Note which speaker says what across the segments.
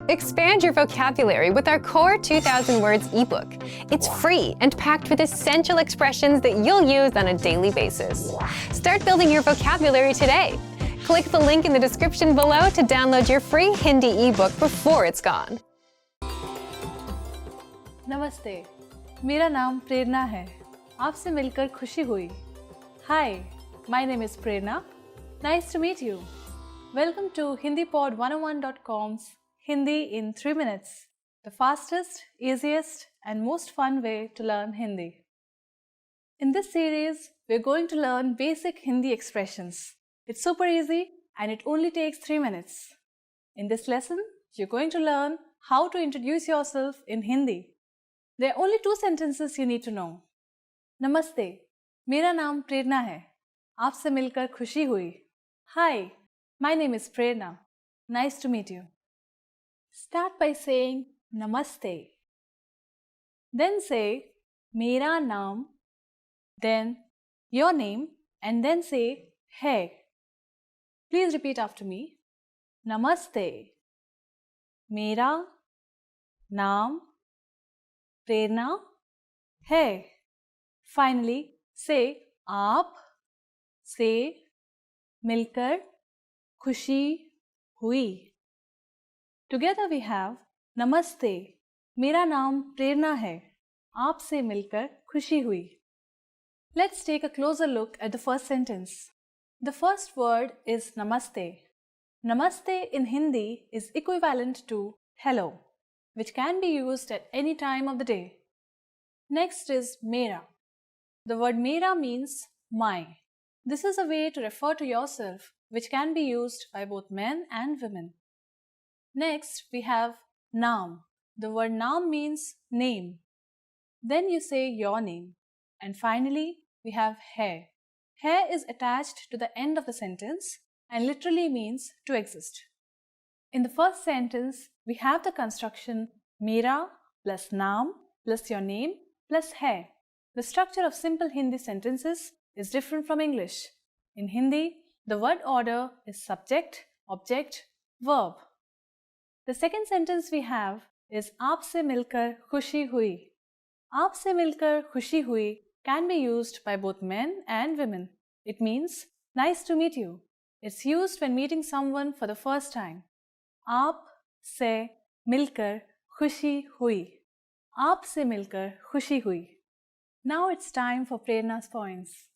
Speaker 1: Expand your vocabulary with our Core 2000 Words ebook. It's free and packed with essential expressions that you'll use on a daily basis. Start building your vocabulary today. Click the link in the description below to download your free Hindi ebook before it's gone.
Speaker 2: नमस्ते, मेरा नाम प्रेरणा है। आपसे मिलकर खुशी हुई। Hi, my name is Prerna. Nice to meet you. Welcome to HindiPod101.com's Hindi in 3 minutes, the fastest, easiest, and most fun way to learn Hindi. In this series, we're going to learn basic Hindi expressions. It's super easy and it only takes 3 minutes. In this lesson, you're going to learn how to introduce yourself in Hindi. There are only 2 sentences you need to know. Namaste, मेरा नाम प्रेरणा है। आपसे मिलकर खुशी हुई। Hi, my name is Prerna. Nice to meet you. Start by saying Namaste. Then say मेरा नाम, then your name, and then say है. Please repeat after me. Namaste. मेरा नाम प्रेरणा है. Finally, say आप से मिलकर खुशी हुई. Together we have Namaste. मेरा नाम प्रेरणा है. आपसे मिलकर खुशी हुई. Let's take a closer look at the first sentence. The first word is Namaste. Namaste in Hindi is equivalent to hello, which can be used at any time of the day. Next is Mera. The word Mera means my. This is a way to refer to yourself, which can be used by both men and women. Next, we have Naam. The word Naam means name. Then you say your name. And finally, we have hai. Hai is attached to the end of the sentence and literally means to exist. In the first sentence, we have the construction Mera plus Naam plus your name plus hai. The structure of simple Hindi sentences is different from English. In Hindi, the word order is subject, object, verb. The second sentence we have is आपसे मिलकर खुशी हुई. आपसे मिलकर खुशी हुई can be used by both men and women. It means nice to meet you. It's used when meeting someone for the first time. आप से मिलकर खुशी हुई. आप से मिलकर खुशी हुई. Now it's time for Prerna's points.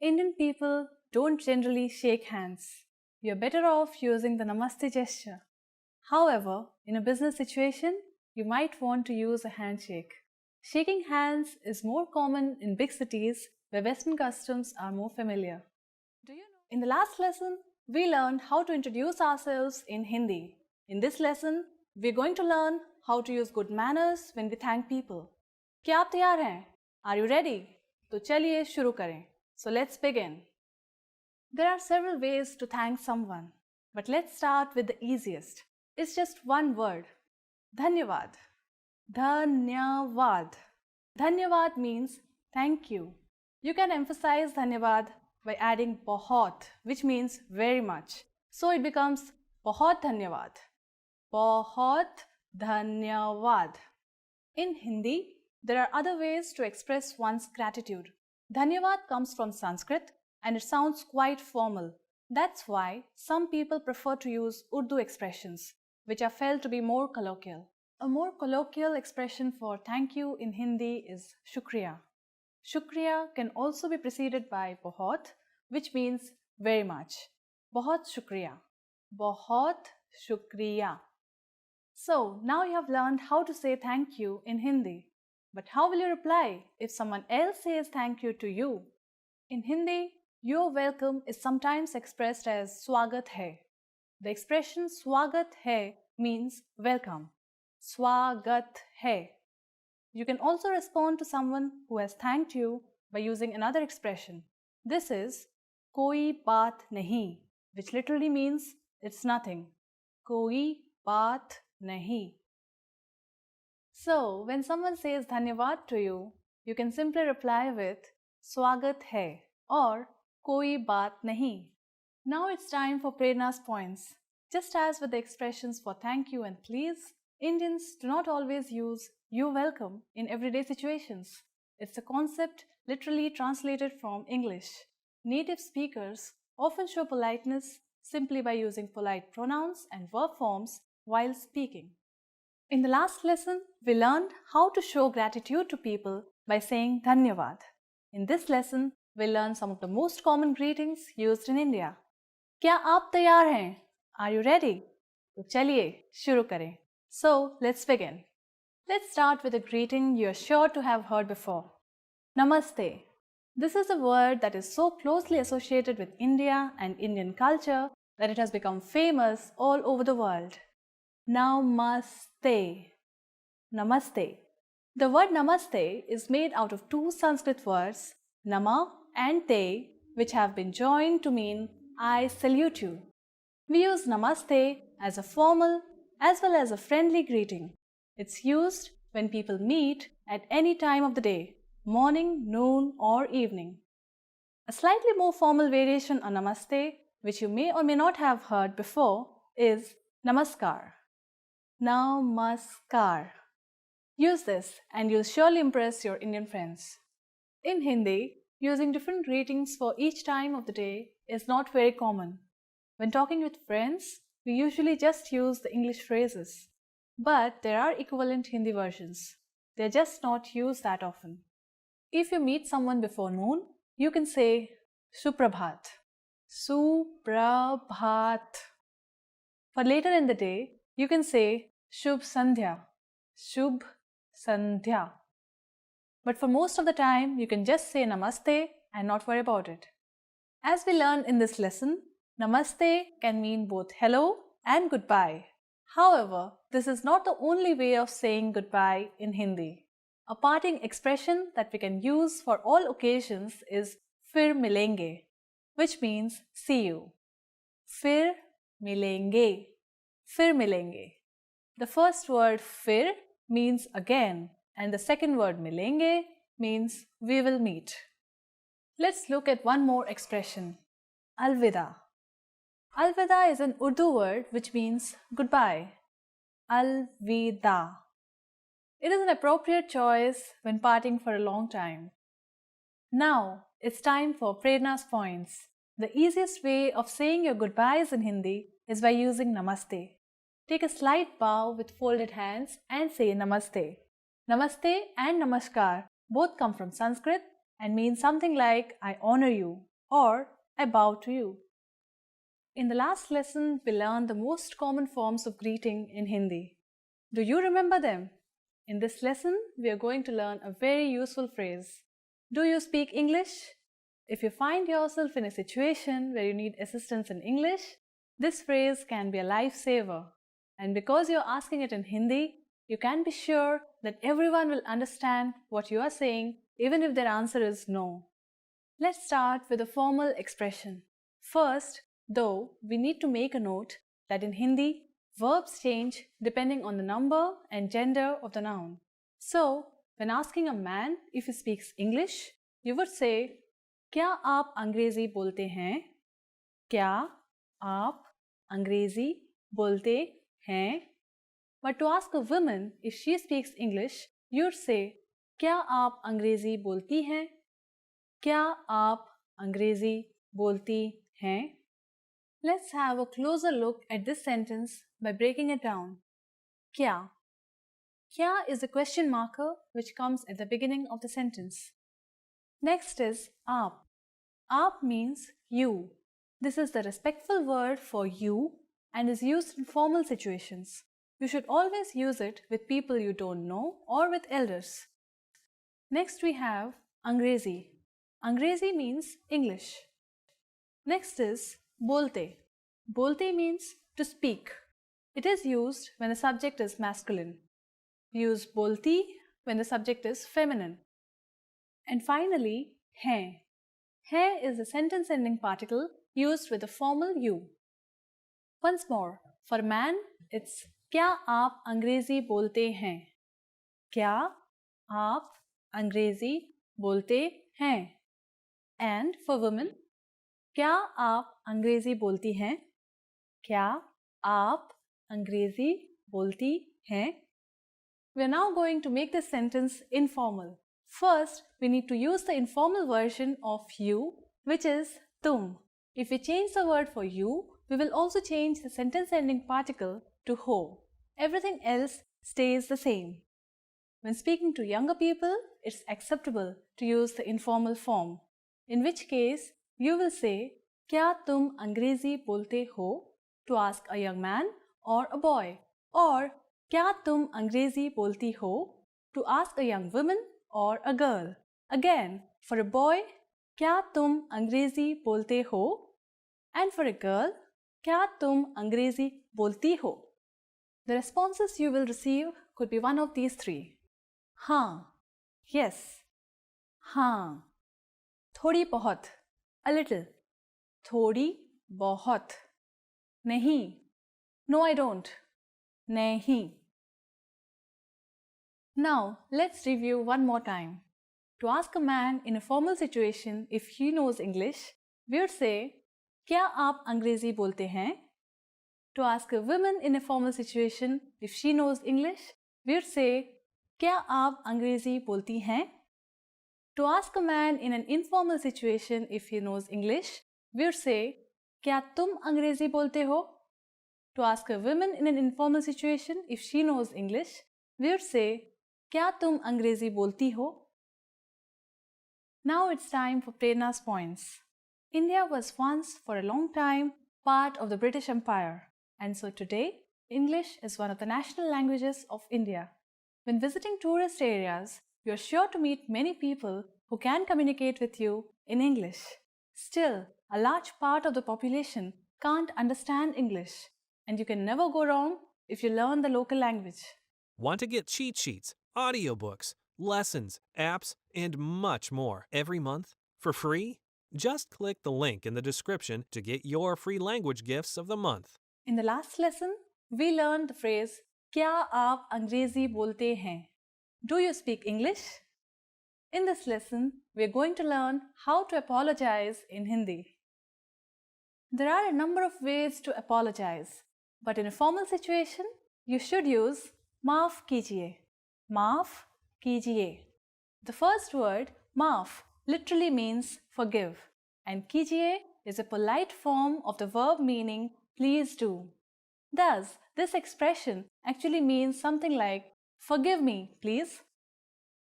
Speaker 2: Indian people don't generally shake hands. You're better off using the Namaste gesture. However, in a business situation, you might want to use a handshake. Shaking hands is more common in big cities where Western customs are more familiar. Do you know? In the last lesson, we learned how to introduce ourselves in Hindi. In this lesson, we're going to learn how to use good manners when we thank people. क्या आप तैयार हैं? Are you ready? तो चलिए शुरू करें. So let's begin. There are several ways to thank someone, but let's start with the easiest. It's just one word. Dhanyavad. Dhanyavad. Dhanyavad means thank you. You can emphasize Dhanyavad by adding bahut, which means very much. So it becomes bahut dhanyavad. Bahut dhanyavad. In Hindi, there are other ways to express one's gratitude. Dhanyavad comes from Sanskrit and it sounds quite formal. That's why some people prefer to use Urdu expressions, which are felt to be more colloquial. A more colloquial expression for thank you in Hindi is shukriya. Shukriya can also be preceded by bahut, which means very much. Bahut shukriya. Bahut shukriya. So now you have learned how to say thank you in Hindi. But how will you reply if someone else says thank you to you? In Hindi, your welcome is sometimes expressed as swagat hai. The expression swagat hai means welcome. Swagat hai. You can also respond to someone who has thanked you by using another expression. This is koi baat nahi, which literally means it's nothing. Koi baat nahi. So, when someone says dhanyavad to you, you can simply reply with swagat hai or koi baat nahi. Now it's time for Prerna's points. Just as with the expressions for thank you and please, Indians do not always use you're welcome in everyday situations. It's a concept literally translated from English. Native speakers often show politeness simply by using polite pronouns and verb forms while speaking. In the last lesson, we learned how to show gratitude to people by saying Dhanyavad. In this lesson, we'll learn some of the most common greetings used in India. क्या आप तैयार हैं? Are you ready? तो चलिए शुरू करें. So, let's begin. Let's start with a greeting you're sure to have heard before. Namaste. This is a word that is so closely associated with India and Indian culture that it has become famous all over the world. Namaste. Namaste. The word namaste is made out of two Sanskrit words, nama and te, which have been joined to mean I salute you. We use namaste as a formal as well as a friendly greeting. It's used when people meet at any time of the day, morning, noon, or evening. A slightly more formal variation on namaste, which you may or may not have heard before, is namaskar. Namaskar. Use this and you'll surely impress your Indian friends. In Hindi, using different greetings for each time of the day is not very common. When talking with friends, we usually just use the English phrases. But there are equivalent Hindi versions. They're just not used that often. If you meet someone before noon, you can say Suprabhat. Suprabhat. For later in the day, you can say Shubh Sandhya. Shubh Sandhya. But for most of the time, you can just say Namaste and not worry about it. As we learned in this lesson, Namaste can mean both hello and goodbye. However, this is not the only way of saying goodbye in Hindi. A parting expression that we can use for all occasions is Fir milenge, which means see you. Fir milenge. Fir milenge. The first word fir means again, and the second word milenge means we will meet. Let's look at one more expression, alvida. Alvida is an Urdu word which means goodbye. Alvida. It is an appropriate choice when parting for a long time. Now, it's time for Prerna's points. The easiest way of saying your goodbyes in Hindi is by using Namaste. Take a slight bow with folded hands and say Namaste. Namaste and Namaskar both come from Sanskrit and mean something like I honor you or I bow to you. In the last lesson, we learned the most common forms of greeting in Hindi. Do you remember them? In this lesson, we are going to learn a very useful phrase. Do you speak English? If you find yourself in a situation where you need assistance in English, this phrase can be a lifesaver. And because you're asking it in Hindi, you can be sure that everyone will understand what you are saying, even if their answer is no. Let's start with a formal expression. First, though, we need to make a note that in Hindi, verbs change depending on the number and gender of the noun. So, when asking a man if he speaks English, you would say, क्या आप अंग्रेजी बोलते हैं? क्या आप अंग्रेजी बोलते हैं? But to ask a woman if she speaks English, you'd say, क्या आप अंग्रेजी बोलती हैं? क्या आप अंग्रेजी बोलती हैं? Let's have a closer look at this sentence by breaking it down. Kya? Kya is a question marker which comes at the beginning of the sentence. Next is aap. Aap means you. This is the respectful word for you and is used in formal situations. You should always use it with people you don't know or with elders. Next we have Angrezi. Angrezi means English. Next is bolte. Bolte means to speak. It is used when the subject is masculine. We use bolti when the subject is feminine. And finally, hai. Hai is a sentence ending particle used with the formal you. Once more, for man, it's क्या आप अंग्रेजी बोलते हैं? क्या आप अंग्रेजी बोलते हैं? And for women, क्या आप अंग्रेजी बोलती हैं? क्या आप अंग्रेजी बोलती हैं? We are now going to make this sentence informal. First, we need to use the informal version of you, which is tum. If we change the word for you, we will also change the sentence ending particle to ho. Everything else stays the same. When speaking to younger people, it's acceptable to use the informal form, in which case you will say, क्या तुम अंग्रेजी बोलते हो? To ask a young man or a boy. Or क्या तुम अंग्रेजी बोलती हो? To ask a young woman or a girl. Again, for a boy, क्या तुम अंग्रेजी बोलते हो? And for a girl, क्या तुम अंग्रेजी बोलती हो? The responses you will receive could be one of these three. हाँ, yes, हाँ, थोड़ी बहुत, a little, थोड़ी बहुत, नहीं, no I don't, नहीं. Now, let's review one more time. To ask a man in a formal situation if he knows English, we would say, क्या आप अंग्रेजी बोलते हैं? To ask a woman in a formal situation if she knows English, we would say, क्या आप अंग्रेजी बोलती हैं? To ask a man in an informal situation if he knows English, we would say, क्या तुम अंग्रेजी बोलते हो? To ask a woman in an informal situation if she knows English, we would say, क्या तुम अंग्रेजी बोलती हो? Now it's time for Prerna's points. India was once, for a long time, part of the British Empire, and so today, English is one of the national languages of India. When visiting tourist areas, you are sure to meet many people who can communicate with you in English. Still, a large part of the population can't understand English, and you can never go wrong if you learn the local language.
Speaker 3: Want to get cheat sheets, audiobooks, lessons, apps, and much more every month for free? Just click the link in the description to get your free language gifts of the month.
Speaker 2: In the last lesson, we learned the phrase, क्या आप अंग्रेजी बोलते हैं? Do you speak English? In this lesson, we are going to learn how to apologize in Hindi. There are a number of ways to apologize, but in a formal situation, you should use माफ कीजिए. माफ कीजिए. The first word, maaf, literally means forgive, and कीजिए is a polite form of the verb meaning please do. Thus, this expression actually means something like forgive me, please.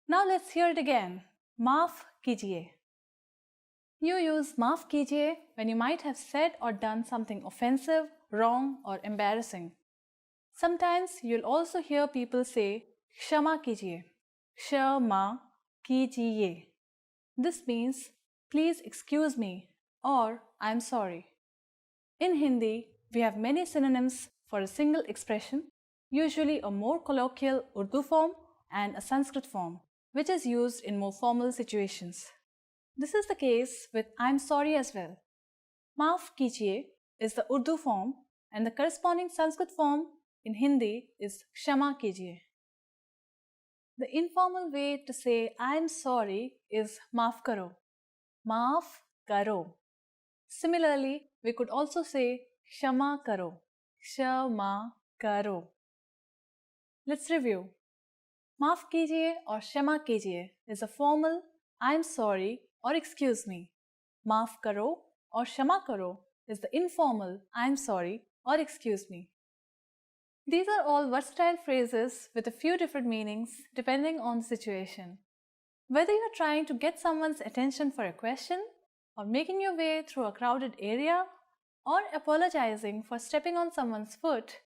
Speaker 2: Now let's hear it again. माफ कीजिए. You use माफ कीजिए when you might have said or done something offensive, wrong, or embarrassing. Sometimes you'll also hear people say क्षमा कीजिए. क्षमा कीजिए. This means please excuse me or I'm sorry. In Hindi, we have many synonyms for a single expression, usually a more colloquial Urdu form and a Sanskrit form, which is used in more formal situations. This is the case with I'm sorry as well. Maaf kijiye is the Urdu form and the corresponding Sanskrit form in Hindi is Kshama kijiye. The informal way to say I'm sorry is maaf karo. Maaf karo. Similarly, we could also say Kshama karo. Kshama karo. Let's review. Maaf kijiye or Kshama kijiye is a formal I'm sorry or excuse me. Maaf karo or Kshama karo is the informal I'm sorry or excuse me. These are all versatile phrases with a few different meanings depending on the situation. Whether you are trying to get someone's attention for a question, or making your way through a crowded area, or apologizing for stepping on someone's foot,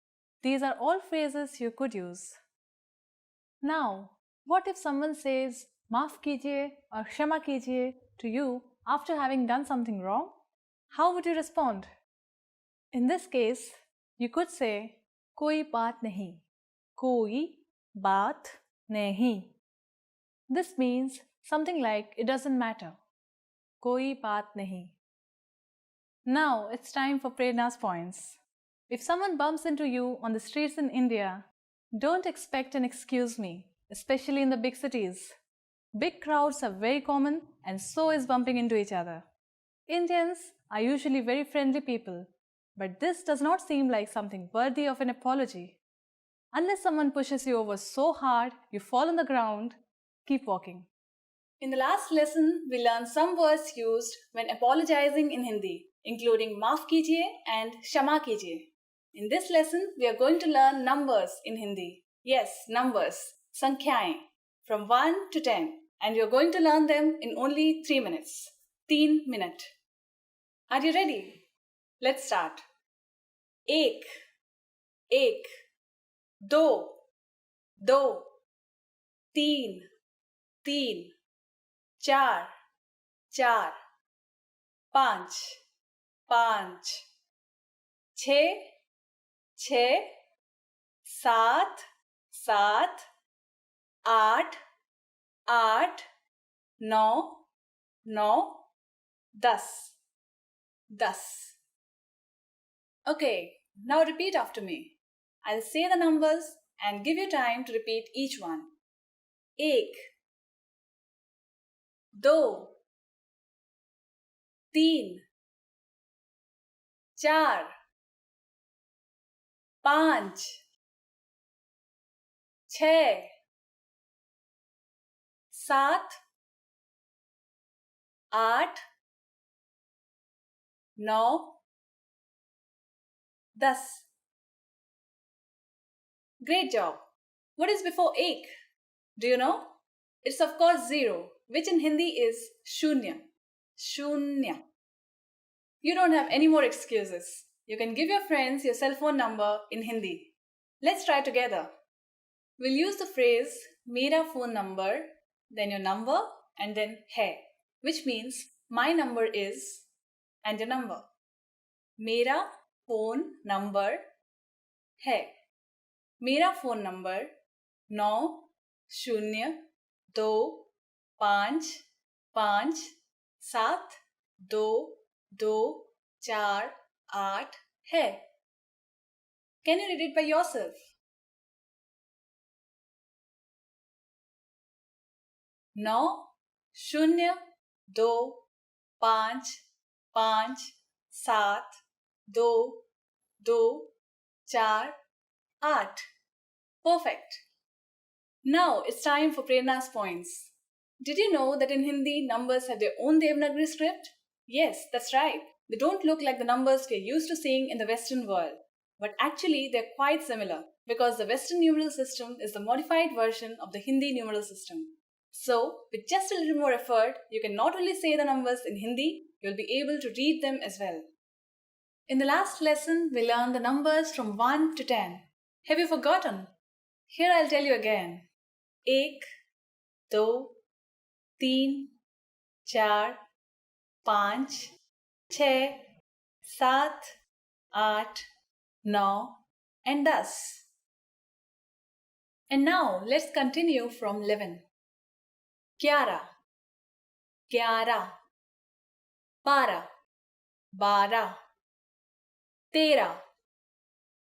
Speaker 2: these are all phrases you could use. Now, what if someone says maaf kijiye or kshama kijiye to you after having done something wrong? How would you respond? In this case, you could say कोई बात नहीं. कोई बात नहीं. This means something like it doesn't matter. कोई बात नहीं. Now it's time for Prerna's points. If someone bumps into you on the streets in India, don't expect an excuse me, especially in the big cities. Big crowds are very common and so is bumping into each other. Indians are usually very friendly people. But this does not seem like something worthy of an apology. Unless someone pushes you over so hard you fall on the ground, keep walking. In the last lesson, we learned some words used when apologizing in Hindi, including maaf kijiye and shama kijiye. In this lesson, we are going to learn numbers in Hindi. Yes, numbers, sankhyaएं, from 1 to 10. And we are going to learn them in only 3 minutes. 3 minute. Are you ready? Let's start. एक, एक, दो, दो, तीन, तीन, चार, चार, पाँच, पाँच, छः, छः, सात, सात, आठ, आठ, नौ, नौ, दस, दस. Okay, now repeat after me. I'll say the numbers and give you time to repeat each one. एक, दो, तीन, चार, पाँच, छः, सात, आठ, नौ, 10. Great job. What is before ek? Do you know? It's of course 0, which in Hindi is shunya. Shunya. You don't have any more excuses. You can give your friends your cell phone number in Hindi. Let's try together. We'll use the phrase mera phone number, then your number, and then hai, which means my number is and your number. Mera phone number है. मेरा phone number 9025572248 है. Can you read it by yourself? 9025572248. Perfect. Now it's time for Prerna's points. Did you know that in Hindi, numbers have their own Devanagari script? Yes, that's right. They don't look like the numbers we're used to seeing in the Western world. But actually, they're quite similar because the Western numeral system is the modified version of the Hindi numeral system. So, with just a little more effort, you can not only say the numbers in Hindi, you'll be able to read them as well. In the last lesson, we learned the numbers from 1 to 10. Have you forgotten? Here I'll tell you again. 1, 2, 3, 4, 5, 6, 7, 8, 9 and 10. And now let's continue from 11. 11, 11, 12, 12, 13,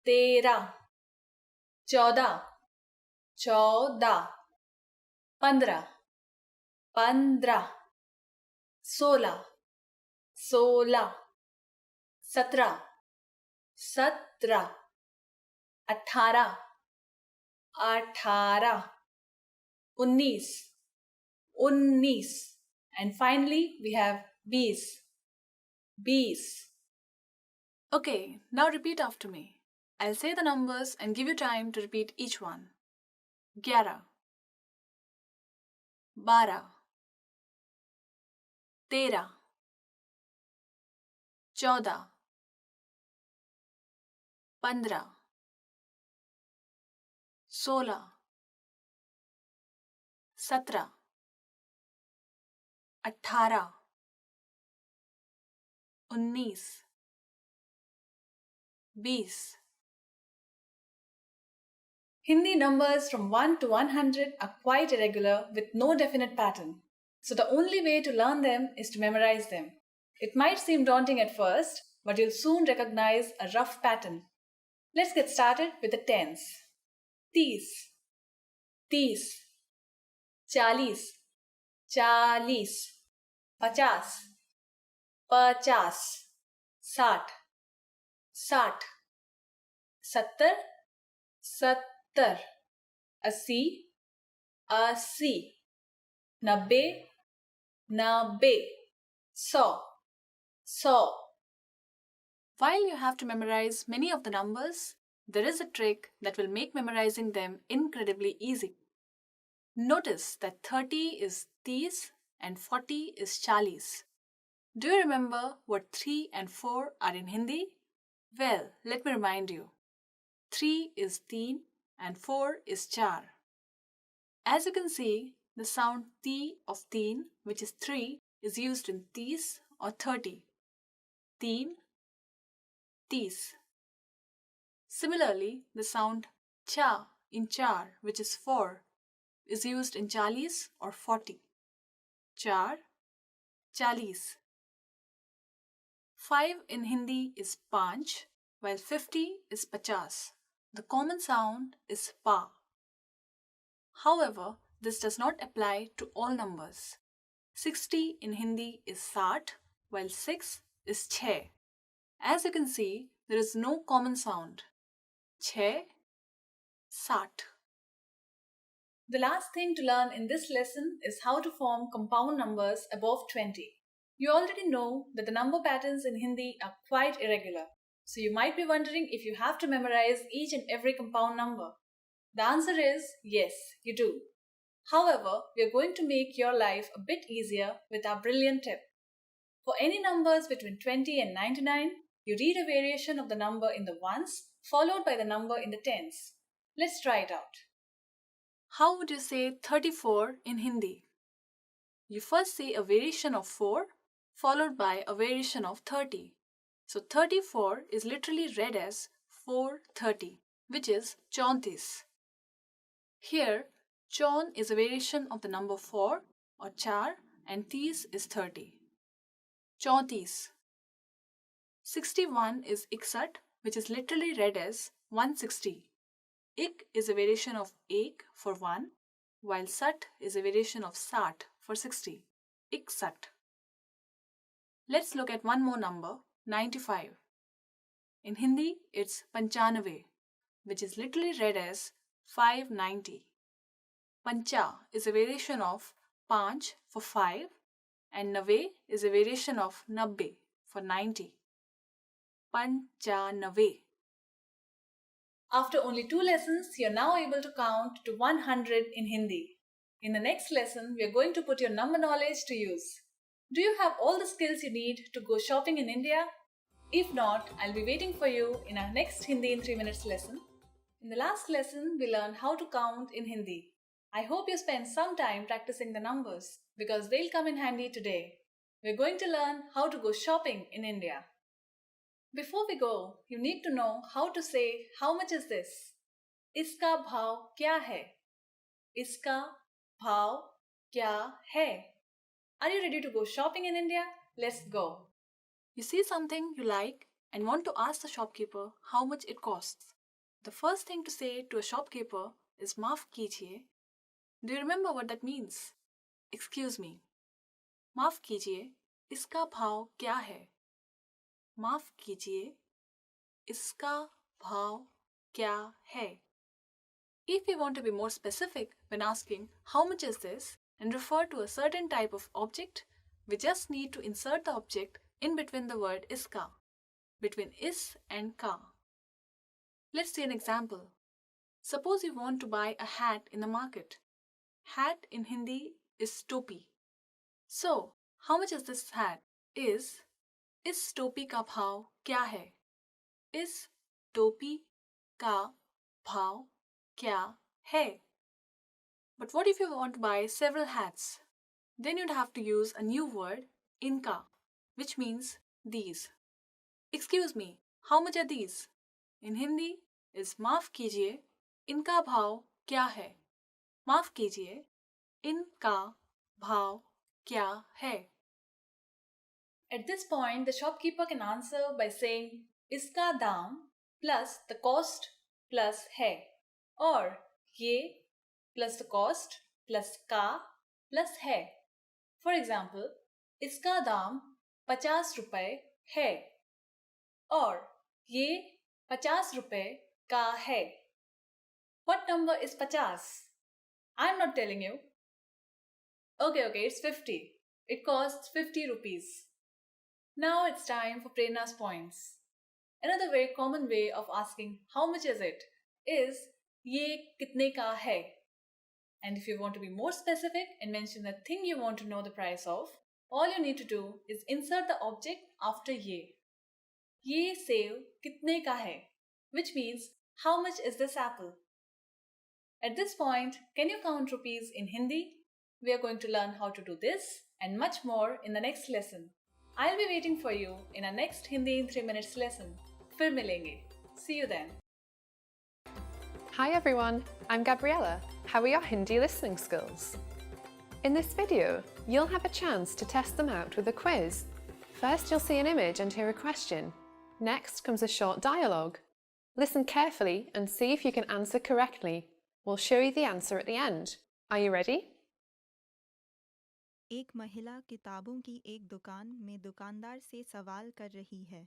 Speaker 2: 13, 14, 14, 15, 15, 16, 16, 17, 17, 18, 18, 19, 19, and finally we have 20, 20. Okay, now repeat after me. I'll say the numbers and give you time to repeat each one. 11, 12, 13, 14, 15, 16, 17, 18, 19, 20. Hindi numbers from 1 to 100 are quite irregular with no definite pattern. So the only way to learn them is to memorize them. It might seem daunting at first, but you'll soon recognize a rough pattern. Let's get started with the tens. 30, 30, 40, 40, 50, 50, 60, 60, 70, 70, 80, 80, 90, 90, 100, 100. While you have to memorize many of the numbers, there is a trick that will make memorizing them incredibly easy. Notice that 30 is 30 and 40 is 40. Do you remember what 3 and 4 are in Hindi? Well, let me remind you. 3 is 3 and 4 is 4. As you can see, the sound T of 3, which is 3, is used in 30 or 30. 3, 30. Similarly, the sound cha in 4, which is 4, is used in 40 or 40. 4, 40. 5 in Hindi is 5, while 50 is 50. The common sound is pa. However, this does not apply to all numbers. 60 in Hindi is 60, while 6 is 6. As you can see, there is no common sound. 6, 60. The last thing to learn in this lesson is how to form compound numbers above 20. You already know that the number patterns in Hindi are quite irregular, so you might be wondering if you have to memorize each and every compound number. The answer is yes, you do. However, we are going to make your life a bit easier with our brilliant tip. For any numbers between 20 and 99, you read a variation of the number in the ones followed by the number in the tens. Let's try it out. How would you say 34 in Hindi? You first say a variation of 4 followed by a variation of 30. So 34 is literally read as 430, which is 34. Here, chaun is a variation of the number 4 or 4 and 30 is 30. 34. 61 is 61, which is literally read as 160. Ik is a variation of ek for 1, while sat is a variation of sat for 60. Iksat. Let's look at one more number, 95. In Hindi, it's 95, which is literally read as 590. Pancha is a variation of panch for 5, and nave is a variation of nabbe for 90. Panchanave. After only 2 lessons, you're now able to count to 100 in Hindi. In the next lesson, we are going to put your number knowledge to use. Do you have all the skills you need to go shopping in India? If not, I'll be waiting for you in our next Hindi in 3 minutes lesson. In the last lesson, we learned how to count in Hindi. I hope you spend some time practicing the numbers because they'll come in handy today. We're going to learn how to go shopping in India. Before we go, you need to know how to say how much is this? Iska bhav kya hai? Iska bhav kya hai? Are you ready to go shopping in India? Let's go. You see something you like and want to ask the shopkeeper how much it costs. The first thing to say to a shopkeeper is maaf kijiye. Do you remember what that means? Excuse me. Maaf kijiye, iska bhav kya hai? माफ कीजिए, इसका भाव क्या है? If we want to be more specific when asking how much is this and refer to a certain type of object, we just need to insert the object in between the word iska, between is and ka. Let's see an example. Suppose you want to buy a hat in the market. Hat in Hindi is topi. So, how much is this hat? इस टोपी का भाव क्या है? इस टोपी का भाव क्या है? But what if you want to buy several hats? Then you'd have to use a new word, inka, which means these. Excuse me, how much are these? In Hindi is माफ कीजिए, इनका भाव क्या है? माफ कीजिए, इनका भाव क्या है? At this point, the shopkeeper can answer by saying iska daam plus the cost plus hai, or ye plus the cost plus ka plus hai. For example, iska daam 50 rupaye hai, or ये 50 रुपए का है. What number is 50? I'm not telling you. Okay, it's 50. It costs 50 rupees. Now it's time for Prerna's points. Another very common way of asking how much is it is ये कितने का है. And if you want to be more specific and mention the thing you want to know the price of, all you need to do is insert the object after ये. ये सेब कितने का है, which means how much is this apple? At this point, can you count rupees in Hindi? We are going to learn how to do this and much more in the next lesson. I'll be waiting for you in our next Hindi in 3 minutes lesson. फिर मिलेंगे. See you then.
Speaker 1: Hi everyone, I'm Gabriella. How are your Hindi listening skills? In this video, you'll have a chance to test them out with a quiz. First, you'll see an image and hear a question. Next comes a short dialogue. Listen carefully and see if you can answer correctly. We'll show you the answer at the end. Are you ready?
Speaker 4: एक महिला किताबों की एक दुकान में दुकानदार से सवाल कर रही है.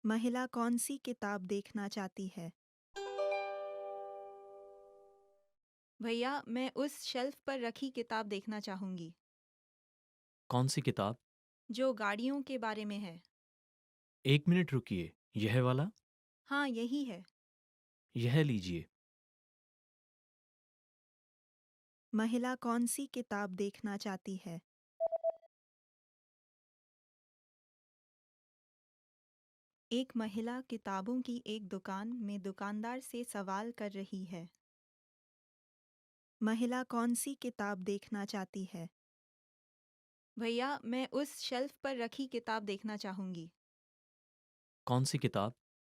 Speaker 4: महिला कौन सी किताब देखना चाहती है? भैया, मैं उस शेल्फ पर रखी किताब देखना चाहूंगी.
Speaker 5: कौन सी किताब?
Speaker 4: जो गाड़ियों के बारे में है.
Speaker 5: 1 मिनट रुकिए, यह वाला?
Speaker 4: हाँ, यही है.
Speaker 5: यह लीजिए.
Speaker 4: महिला कौन सी किताब देखना चाहती है? एक महिला किताबों की एक दुकान में दुकानदार से सवाल कर रही है. महिला कौन सी किताब देखना चाहती है? भैया, मैं उस शेल्फ पर रखी किताब देखना चाहूंगी.
Speaker 5: कौन सी किताब?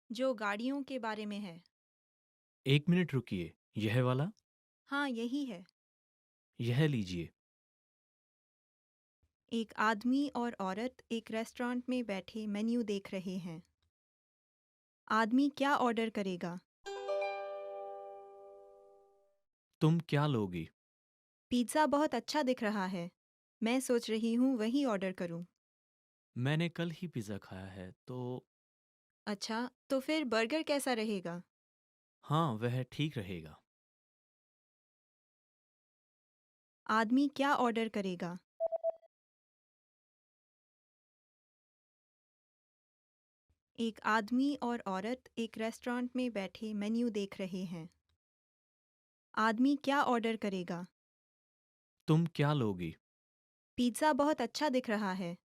Speaker 4: जो गाड़ियों के बारे में है.
Speaker 5: 1 मिनट रुकिए, यह वाला?
Speaker 4: हाँ, यही है.
Speaker 5: यह लीजिए.
Speaker 4: एक आदमी और औरत एक रेस्टोरेंट में बैठे मेन्यू देख रहे हैं. आदमी क्या ऑर्डर करेगा?
Speaker 5: तुम क्या लोगी?
Speaker 4: पिज़्ज़ा बहुत अच्छा दिख रहा है. मैं सोच रही हूँ वही ऑर्डर करूँ.
Speaker 5: मैंने कल ही पिज़्ज़ा खाया है, तो
Speaker 4: अच्छा, तो फिर बर्गर कैसा रहेगा?
Speaker 5: हाँ, वह ठीक रहेगा.
Speaker 4: आदमी क्या ऑर्डर करेगा? एक आदमी और औरत एक रेस्टोरेंट में बैठे मेन्यू देख रहे हैं. आदमी क्या ऑर्डर करेगा?
Speaker 5: तुम क्या लोगी?
Speaker 4: पिज़्ज़ा बहुत अच्छा दिख रहा है.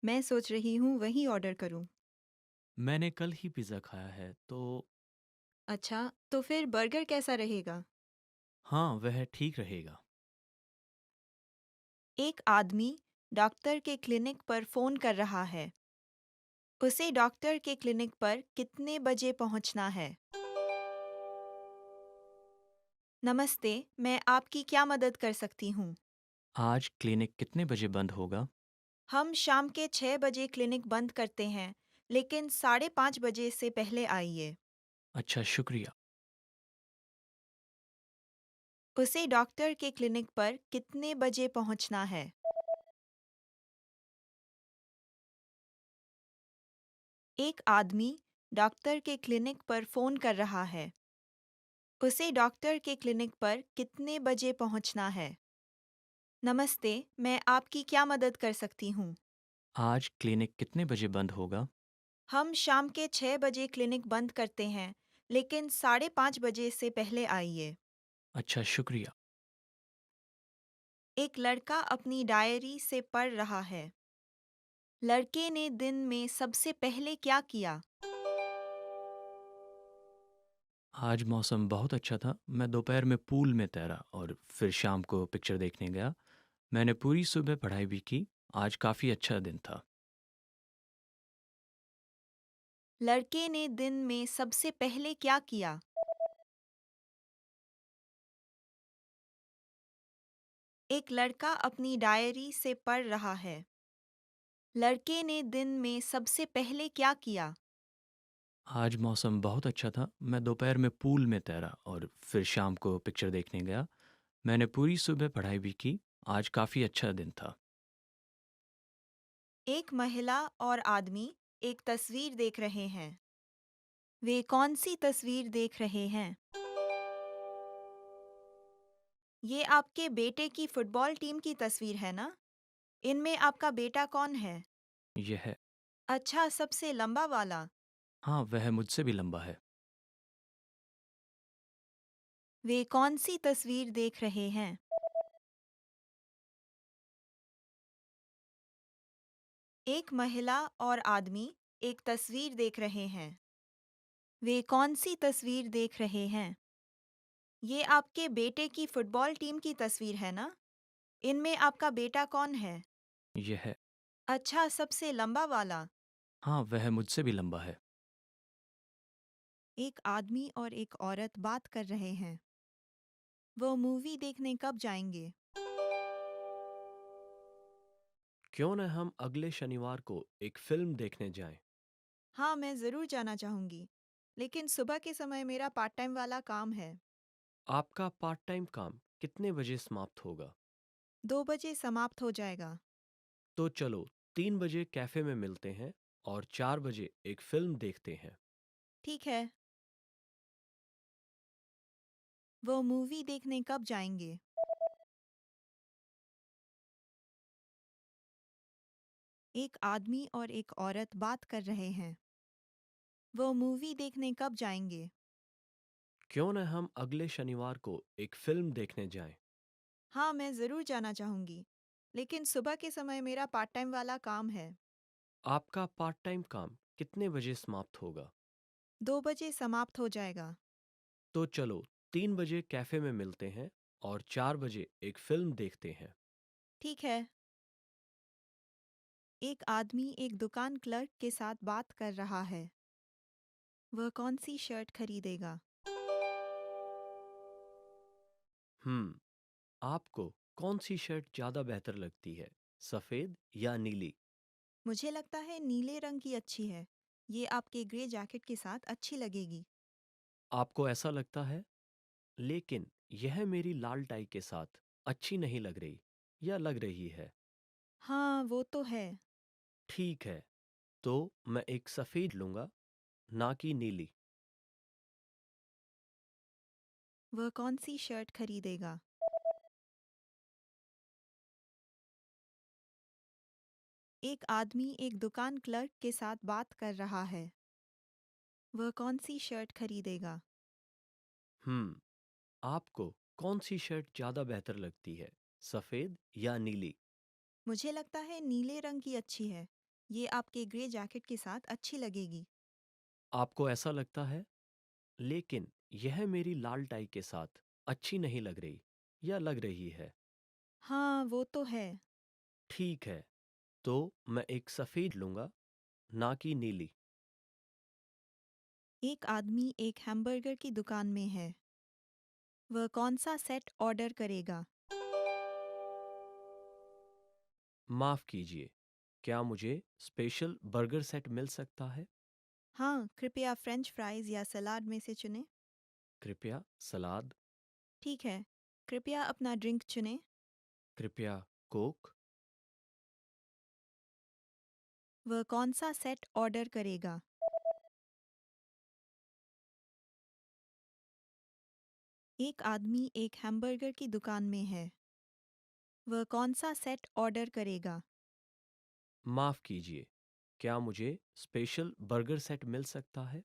Speaker 4: मैं सोच रही हूँ वही ऑर्डर करूँ.
Speaker 5: मैंने कल ही पिज़्ज़ा खाया है, तो
Speaker 4: अच्छा, तो फिर बर्गर कैसा रहेगा?
Speaker 5: हाँ, वह ठीक रहेगा.
Speaker 4: एक आदमी डॉक्टर के क्लिनिक पर फ़ोन कर रहा है. उसे डॉक्टर के क्लिनिक पर कितने बजे पहुंचना है? नमस्ते, मैं आपकी क्या मदद कर सकती हूँ?
Speaker 5: आज क्लिनिक कितने बजे बंद होगा?
Speaker 4: हम शाम के 6 बजे क्लिनिक बंद करते हैं, लेकिन 5:30 बजे से पहले आइए.
Speaker 5: अच्छा, शुक्रिया.
Speaker 4: उसे डॉक्टर के क्लिनिक पर कितने बजे पहुंचना है? एक आदमी डॉक्टर के क्लिनिक पर फ़ोन कर रहा है. उसे डॉक्टर के क्लिनिक पर कितने बजे पहुंचना है? नमस्ते, मैं आपकी क्या मदद कर सकती हूँ?
Speaker 5: आज क्लिनिक कितने बजे बंद होगा?
Speaker 4: हम शाम के 6 बजे क्लिनिक बंद करते हैं, लेकिन 5:30 बजे से पहले आइए.
Speaker 5: अच्छा, शुक्रिया.
Speaker 4: एक लड़का अपनी डायरी से पढ़ रहा है. लड़के ने दिन में सबसे पहले क्या किया?
Speaker 5: आज मौसम बहुत अच्छा था. मैं दोपहर में पूल में तैरा और फिर शाम को पिक्चर देखने गया. मैंने पूरी सुबह पढ़ाई भी की. आज काफ़ी अच्छा दिन था.
Speaker 4: लड़के ने दिन में सबसे पहले क्या किया? एक लड़का अपनी डायरी से पढ़ रहा है. लड़के ने दिन में सबसे पहले क्या किया?
Speaker 5: आज मौसम बहुत अच्छा था. मैं दोपहर में पूल में तैरा और फिर शाम को पिक्चर देखने गया. मैंने पूरी सुबह पढ़ाई भी की. आज काफ़ी अच्छा दिन था.
Speaker 4: एक महिला और आदमी एक तस्वीर देख रहे हैं। वे कौन सी तस्वीर देख रहे हैं? ये आपके बेटे की फुटबॉल टीम की तस्वीर है ना? इनमें आपका बेटा कौन है?
Speaker 5: यह
Speaker 4: अच्छा, सबसे लंबा वाला।
Speaker 5: हाँ, वह मुझसे भी लंबा है।
Speaker 4: वे कौन सी तस्वीर देख रहे हैं? एक महिला और आदमी एक तस्वीर देख रहे हैं। वे कौन सी तस्वीर देख रहे हैं? ये आपके बेटे की फुटबॉल टीम की तस्वीर है ना? इनमें आपका बेटा कौन है?
Speaker 5: यह
Speaker 4: अच्छा, सबसे लंबा वाला।
Speaker 5: हाँ, वह मुझसे भी लंबा है।
Speaker 4: एक आदमी और एक औरत बात कर रहे हैं। वो मूवी देखने कब जाएंगे?
Speaker 6: क्यों न हम अगले शनिवार को एक फिल्म देखने जाएं?
Speaker 4: हाँ, मैं ज़रूर जाना चाहूँगी। लेकिन सुबह के समय मेरा पार्ट टाइम वाला काम है।
Speaker 6: आपका पार्ट टाइम काम कितने बजे समाप्त होगा?
Speaker 4: 2 बजे समाप्त हो जाएगा।
Speaker 6: तो चलो 3 बजे कैफे में मिलते हैं और 4 बजे एक फिल्म देखते हैं।
Speaker 4: ठीक है। वो मूवी देखने कब जाएंगे? एक आदमी और एक औरत बात कर रहे हैं। वो मूवी देखने कब जाएंगे?
Speaker 6: क्यों न हम अगले शनिवार को एक फिल्म देखने जाएं?
Speaker 4: हाँ, मैं ज़रूर जाना चाहूँगी। लेकिन सुबह के समय मेरा पार्ट टाइम वाला काम है।
Speaker 6: आपका पार्ट टाइम काम कितने बजे समाप्त होगा?
Speaker 4: 2 बजे समाप्त हो जाएगा।
Speaker 6: तो चलो 3 बजे कैफे में मिलते हैं और 4 बजे एक फिल्म देखते हैं।
Speaker 4: ठीक है। एक आदमी एक दुकान क्लर्क के साथ बात कर रहा है। वह कौन सी शर्ट खरीदेगा?
Speaker 6: आपको कौन सी शर्ट ज़्यादा बेहतर लगती है, सफ़ेद या नीली?
Speaker 4: मुझे लगता है नीले रंग की अच्छी है। ये आपके ग्रे जैकेट के साथ अच्छी लगेगी।
Speaker 6: आपको ऐसा लगता है? लेकिन यह मेरी लाल टाई के साथ अच्छी नहीं लग रही या लग रही है?
Speaker 4: हाँ, वो तो है।
Speaker 6: ठीक है, तो मैं एक सफ़ेद लूँगा, ना कि नीली।
Speaker 4: वह कौन सी शर्ट खरीदेगा? एक आदमी एक दुकान क्लर्क के साथ बात कर रहा है। वह कौन सी शर्ट खरीदेगा?
Speaker 6: हम्म, आपको कौन सी शर्ट ज़्यादा बेहतर लगती है, सफ़ेद या नीली?
Speaker 4: मुझे लगता है नीले रंग की अच्छी है। ये आपके ग्रे जैकेट के साथ अच्छी लगेगी।
Speaker 6: आपको ऐसा लगता है? लेकिन यह मेरी लाल टाई के साथ अच्छी नहीं लग रही या लग रही है?
Speaker 4: हाँ, वो तो है।
Speaker 6: ठीक है, तो मैं एक सफ़ेद लूँगा, ना कि नीली।
Speaker 4: एक आदमी एक हैमबर्गर की दुकान में है। वह कौन सा सेट ऑर्डर करेगा?
Speaker 6: माफ़ कीजिए, क्या मुझे स्पेशल बर्गर सेट मिल सकता है?
Speaker 4: हाँ, कृपया फ्रेंच फ्राइज या सलाद में से चुनें।
Speaker 6: कृपया सलाद,
Speaker 4: ठीक है। कृपया अपना ड्रिंक चुनें।
Speaker 6: कृपया कोक।
Speaker 4: वह कौन सा सेट ऑर्डर करेगा? एक आदमी एक हैमबर्गर की दुकान में है। वह कौन सा सेट ऑर्डर करेगा?
Speaker 6: माफ़ कीजिए, क्या मुझे स्पेशल बर्गर सेट मिल सकता है?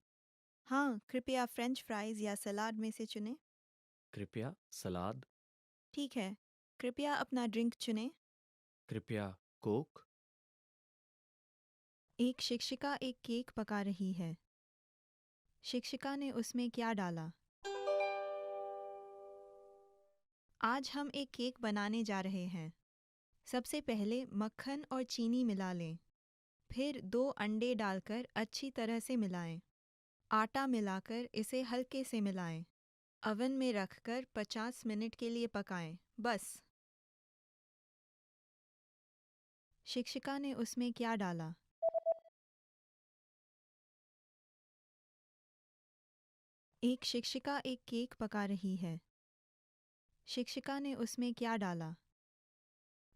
Speaker 4: हाँ, कृपया फ्रेंच फ्राइज या सलाद में से चुनें।
Speaker 6: कृपया सलाद,
Speaker 4: ठीक है। कृपया अपना ड्रिंक चुनें।
Speaker 6: कृपया कोक।
Speaker 4: एक शिक्षिका एक केक पका रही है। शिक्षिका ने उसमें क्या डाला? आज हम एक केक बनाने जा रहे हैं। सबसे पहले मक्खन और चीनी मिला लें। फिर 2 अंडे डालकर अच्छी तरह से मिलाएं। आटा मिलाकर इसे हल्के से मिलाएं। अवन में रखकर 50 मिनट के लिए पकाएं। बस। शिक्षिका ने उसमें क्या डाला? एक शिक्षिका एक केक पका रही है। शिक्षिका ने उसमें क्या डाला?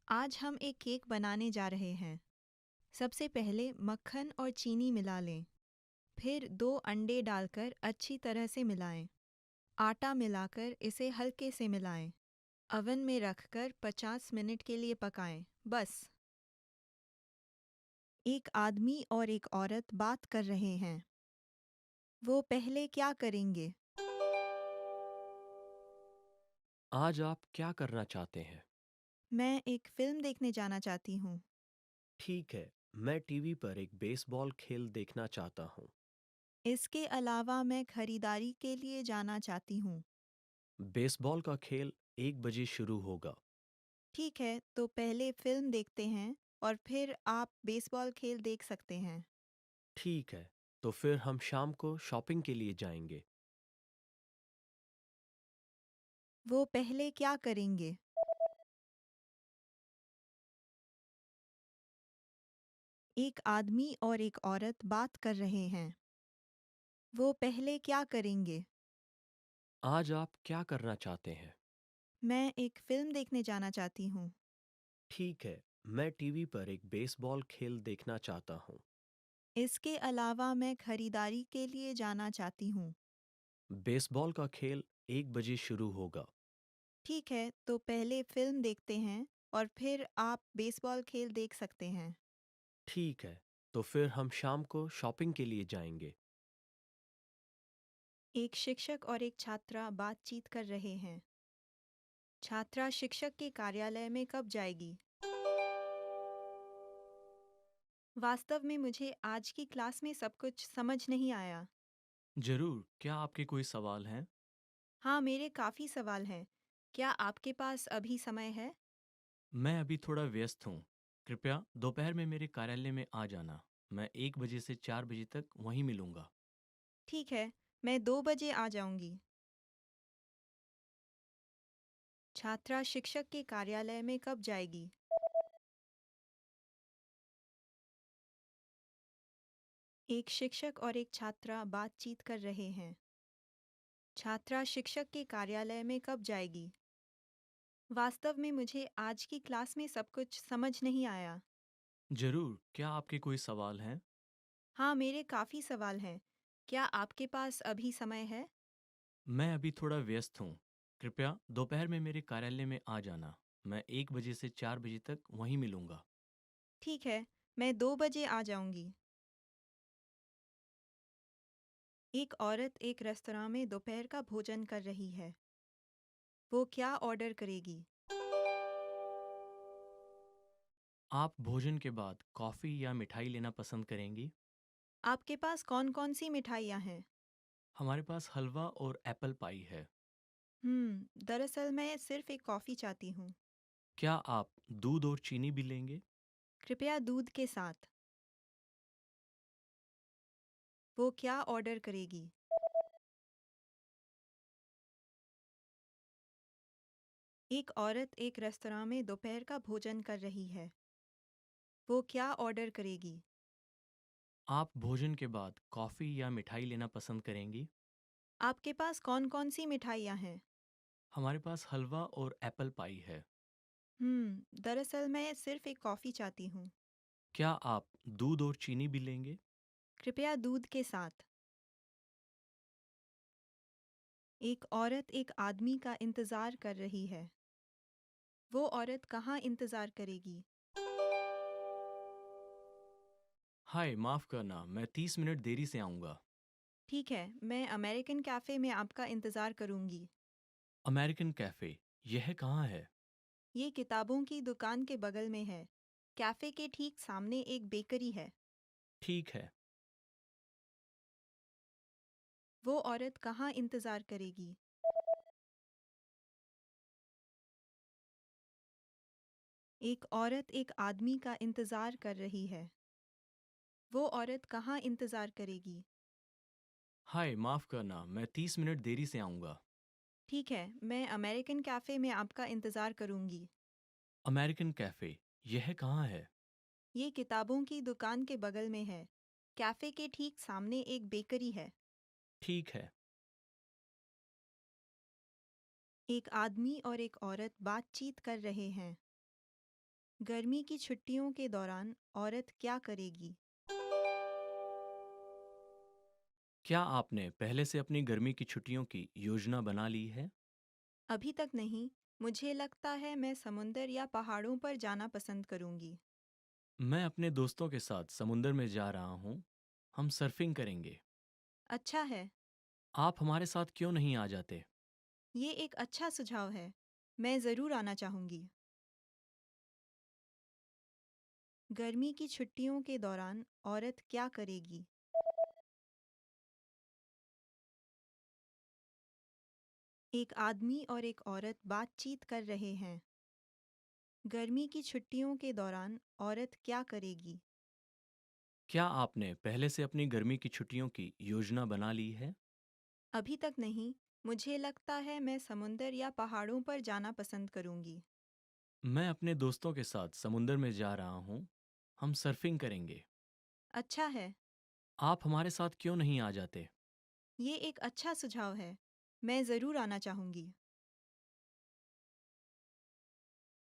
Speaker 4: आज हम एक केक बनाने जा रहे हैं। सबसे पहले मक्खन और चीनी मिला लें। फिर 2 अंडे डालकर अच्छी तरह से मिलाएं। आटा मिलाकर इसे हल्के से मिलाएं। अवन में रखकर 50 मिनट के लिए पकाएं। बस। एक आदमी और एक औरत बात कर रहे हैं। वो पहले क्या करेंगे?
Speaker 6: आज आप क्या करना चाहते हैं?
Speaker 4: मैं एक फिल्म देखने जाना चाहती हूँ।
Speaker 6: ठीक है, मैं टीवी पर एक बेसबॉल खेल देखना चाहता हूँ।
Speaker 4: इसके अलावा मैं खरीदारी के लिए जाना चाहती हूँ।
Speaker 6: बेसबॉल का खेल 1 बजे शुरू होगा।
Speaker 4: ठीक है, तो पहले फिल्म देखते हैं और फिर आप बेसबॉल खेल देख सकते हैं।
Speaker 6: ठीक है, तो फिर हम शाम को शॉपिंग के लिए जाएंगे।
Speaker 4: वो पहले क्या करेंगे? एक आदमी और एक औरत बात कर रहे हैं। वो पहले क्या करेंगे?
Speaker 6: आज आप क्या करना चाहते हैं?
Speaker 4: मैं एक फिल्म देखने जाना चाहती हूँ।
Speaker 6: ठीक है, मैं टीवी पर एक बेसबॉल खेल देखना चाहता हूँ।
Speaker 4: इसके अलावा मैं खरीदारी के लिए जाना चाहती हूँ।
Speaker 6: बेसबॉल का खेल 1 बजे शुरू होगा।
Speaker 4: ठीक है, तो पहले फिल्म देखते हैं और फिर आप बेसबॉल खेल देख सकते हैं।
Speaker 6: ठीक है, तो फिर हम शाम को शॉपिंग के लिए जाएंगे।
Speaker 4: एक शिक्षक और एक छात्रा बातचीत कर रहे हैं। छात्रा शिक्षक के कार्यालय में कब जाएगी? वास्तव में मुझे आज की क्लास में सब कुछ समझ नहीं आया।
Speaker 5: ज़रूर, क्या आपके कोई सवाल हैं?
Speaker 4: हाँ, मेरे काफ़ी सवाल हैं। क्या आपके पास अभी समय है?
Speaker 5: मैं अभी थोड़ा व्यस्त हूँ। कृपया दोपहर में मेरे कार्यालय में आ जाना। मैं 1 बजे से 4 बजे तक वहीं मिलूँगा।
Speaker 4: ठीक है, मैं 2 बजे आ जाऊंगी। छात्रा शिक्षक के कार्यालय में कब जाएगी? एक शिक्षक और एक छात्रा बातचीत कर रहे हैं। छात्रा शिक्षक के कार्यालय में कब जाएगी? वास्तव में मुझे आज की क्लास में सब कुछ समझ नहीं आया।
Speaker 5: ज़रूर, क्या आपके कोई सवाल हैं?
Speaker 4: हाँ, मेरे काफ़ी सवाल हैं। क्या आपके पास अभी समय है?
Speaker 5: मैं अभी थोड़ा व्यस्त हूँ। कृपया दोपहर में मेरे कार्यालय में आ जाना। मैं 1 बजे से 4 बजे तक वहीं मिलूँगा।
Speaker 4: ठीक है, मैं 2 बजे आ जाऊंगी। एक औरत एक रेस्तरां में दोपहर का भोजन कर रही है। वो क्या ऑर्डर करेगी?
Speaker 5: आप भोजन के बाद कॉफ़ी या मिठाई लेना पसंद करेंगी?
Speaker 4: आपके पास कौन-कौन सी मिठाइयाँ हैं?
Speaker 5: हमारे पास हलवा और एप्पल पाई है।
Speaker 4: दरअसल मैं सिर्फ एक कॉफ़ी चाहती हूँ।
Speaker 5: क्या आप दूध और चीनी भी लेंगे?
Speaker 4: कृपया दूध के साथ। वो क्या ऑर्डर करेगी? एक औरत एक रेस्तरां में दोपहर का भोजन कर रही है। वो क्या ऑर्डर करेगी?
Speaker 5: आप भोजन के बाद कॉफ़ी या मिठाई लेना पसंद करेंगी?
Speaker 4: आपके पास कौन-कौन सी मिठाइयाँ हैं?
Speaker 5: हमारे पास हलवा और एप्पल पाई है।
Speaker 4: दरअसल मैं सिर्फ एक कॉफ़ी चाहती हूँ।
Speaker 5: क्या आप दूध और चीनी भी लेंगे?
Speaker 4: कृपया दूध के साथ। एक औरत एक आदमी का इंतज़ार कर रही है। वो औरत कहाँ इंतज़ार करेगी?
Speaker 5: हाय, माफ़ करना, मैं 30 मिनट देरी से आऊँगा।
Speaker 4: ठीक है, मैं अमेरिकन कैफ़े में आपका इंतज़ार करूँगी।
Speaker 5: अमेरिकन कैफ़े, यह कहाँ है?
Speaker 4: ये किताबों की दुकान के बगल में है। कैफ़े के ठीक सामने एक बेकरी है।
Speaker 5: ठीक है।
Speaker 4: वो औरत कहाँ इंतज़ार करेगी? एक औरत एक आदमी का इंतज़ार कर रही है। वो औरत कहाँ इंतज़ार करेगी?
Speaker 5: हाय, माफ़ करना, मैं 30 मिनट देरी से आऊँगा।
Speaker 4: ठीक है, मैं अमेरिकन कैफ़े में आपका इंतज़ार करूँगी।
Speaker 5: अमेरिकन कैफ़े, यह कहाँ है?
Speaker 4: ये किताबों की दुकान के बगल में है। कैफ़े के ठीक सामने एक बेकरी है।
Speaker 5: ठीक है।
Speaker 4: एक आदमी और एक औरत बातचीत कर रहे हैं। गर्मी की छुट्टियों के दौरान औरत क्या करेगी?
Speaker 5: क्या आपने पहले से अपनी गर्मी की छुट्टियों की योजना बना ली है?
Speaker 4: अभी तक नहीं। मुझे लगता है मैं समुंदर या पहाड़ों पर जाना पसंद करूंगी।
Speaker 5: मैं अपने दोस्तों के साथ समुंदर में जा रहा हूँ। हम सर्फिंग करेंगे।
Speaker 4: अच्छा है।
Speaker 5: आप हमारे साथ क्यों नहीं आ जाते?
Speaker 4: ये एक अच्छा सुझाव है। मैं ज़रूर आना चाहूंगी। गर्मी की छुट्टियों के दौरान औरत क्या करेगी? एक आदमी और एक औरत बातचीत कर रहे हैं। गर्मी की छुट्टियों के दौरान औरत क्या करेगी?
Speaker 5: क्या आपने पहले से अपनी गर्मी की छुट्टियों की योजना बना ली है?
Speaker 4: अभी तक नहीं। मुझे लगता है मैं समुंदर या पहाड़ों पर जाना पसंद करूंगी।
Speaker 5: मैं अपने दोस्तों के साथ समुंदर में जा रहा हूँ। हम सर्फिंग करेंगे।
Speaker 4: अच्छा है।
Speaker 5: आप हमारे साथ क्यों नहीं आ जाते?
Speaker 4: ये एक अच्छा सुझाव है। मैं ज़रूर आना चाहूंगी।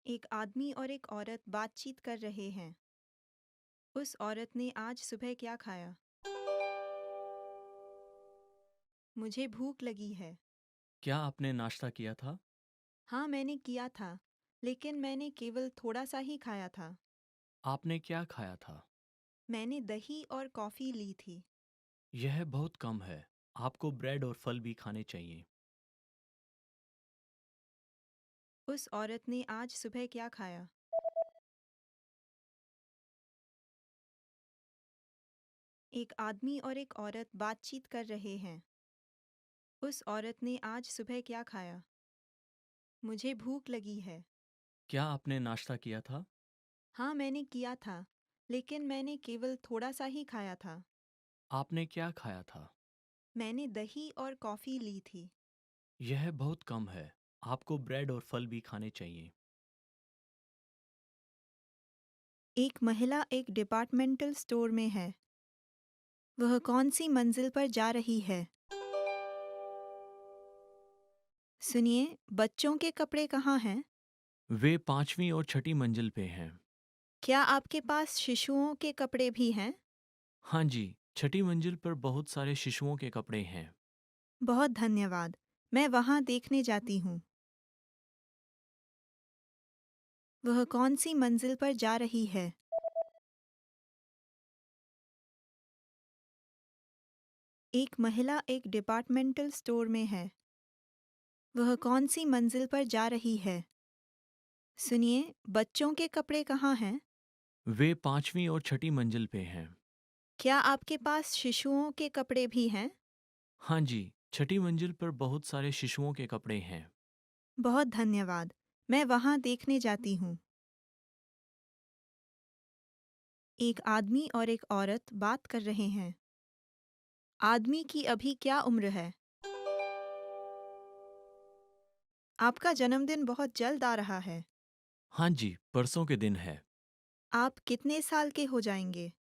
Speaker 4: एक आदमी और एक औरत बातचीत कर रहे हैं। उस औरत ने आज सुबह क्या खाया? मुझे भूख लगी है।
Speaker 5: क्या आपने नाश्ता किया था?
Speaker 4: हाँ, मैंने किया था, लेकिन मैंने केवल थोड़ा सा ही खाया था।
Speaker 5: आपने क्या खाया था?
Speaker 4: मैंने दही और कॉफ़ी ली थी।
Speaker 5: यह बहुत कम है। आपको ब्रेड और फल भी खाने चाहिए।
Speaker 4: उस औरत ने आज सुबह क्या खाया? एक आदमी और एक औरत बातचीत कर रहे हैं। उस औरत ने आज सुबह क्या खाया? मुझे भूख लगी है।
Speaker 5: क्या आपने नाश्ता किया था?
Speaker 4: हाँ, मैंने किया था, लेकिन मैंने केवल थोड़ा सा ही खाया था।
Speaker 5: आपने क्या खाया था?
Speaker 4: मैंने दही और कॉफ़ी ली थी।
Speaker 5: यह बहुत कम है। आपको ब्रेड और फल भी खाने चाहिए।
Speaker 4: एक महिला एक डिपार्टमेंटल स्टोर में है। वह कौन सी मंजिल पर जा रही है? सुनिए, बच्चों के कपड़े कहाँ हैं?
Speaker 5: वे पांचवी और छठी मंजिल पे हैं।
Speaker 4: क्या आपके पास शिशुओं के कपड़े भी हैं?
Speaker 5: हाँ जी, छठी मंजिल पर बहुत सारे शिशुओं के कपड़े हैं।
Speaker 4: बहुत धन्यवाद। मैं वहाँ देखने जाती हूँ। वह कौन सी मंजिल पर जा रही है? एक महिला एक डिपार्टमेंटल स्टोर में है। वह कौन सी मंजिल पर जा रही है? सुनिए, बच्चों के कपड़े कहाँ हैं?
Speaker 5: वे पांचवी और छठी मंजिल पे हैं।
Speaker 4: क्या आपके पास शिशुओं के कपड़े भी हैं?
Speaker 5: हाँ जी, छठी मंजिल पर बहुत सारे शिशुओं के कपड़े हैं।
Speaker 4: बहुत धन्यवाद। मैं वहाँ देखने जाती हूँ। एक आदमी और एक औरत बात कर रहे हैं। आदमी की अभी क्या उम्र है? आपका जन्मदिन बहुत जल्द आ रहा है।
Speaker 5: हाँ जी, परसों के दिन है।
Speaker 4: आप कितने साल के हो जाएंगे?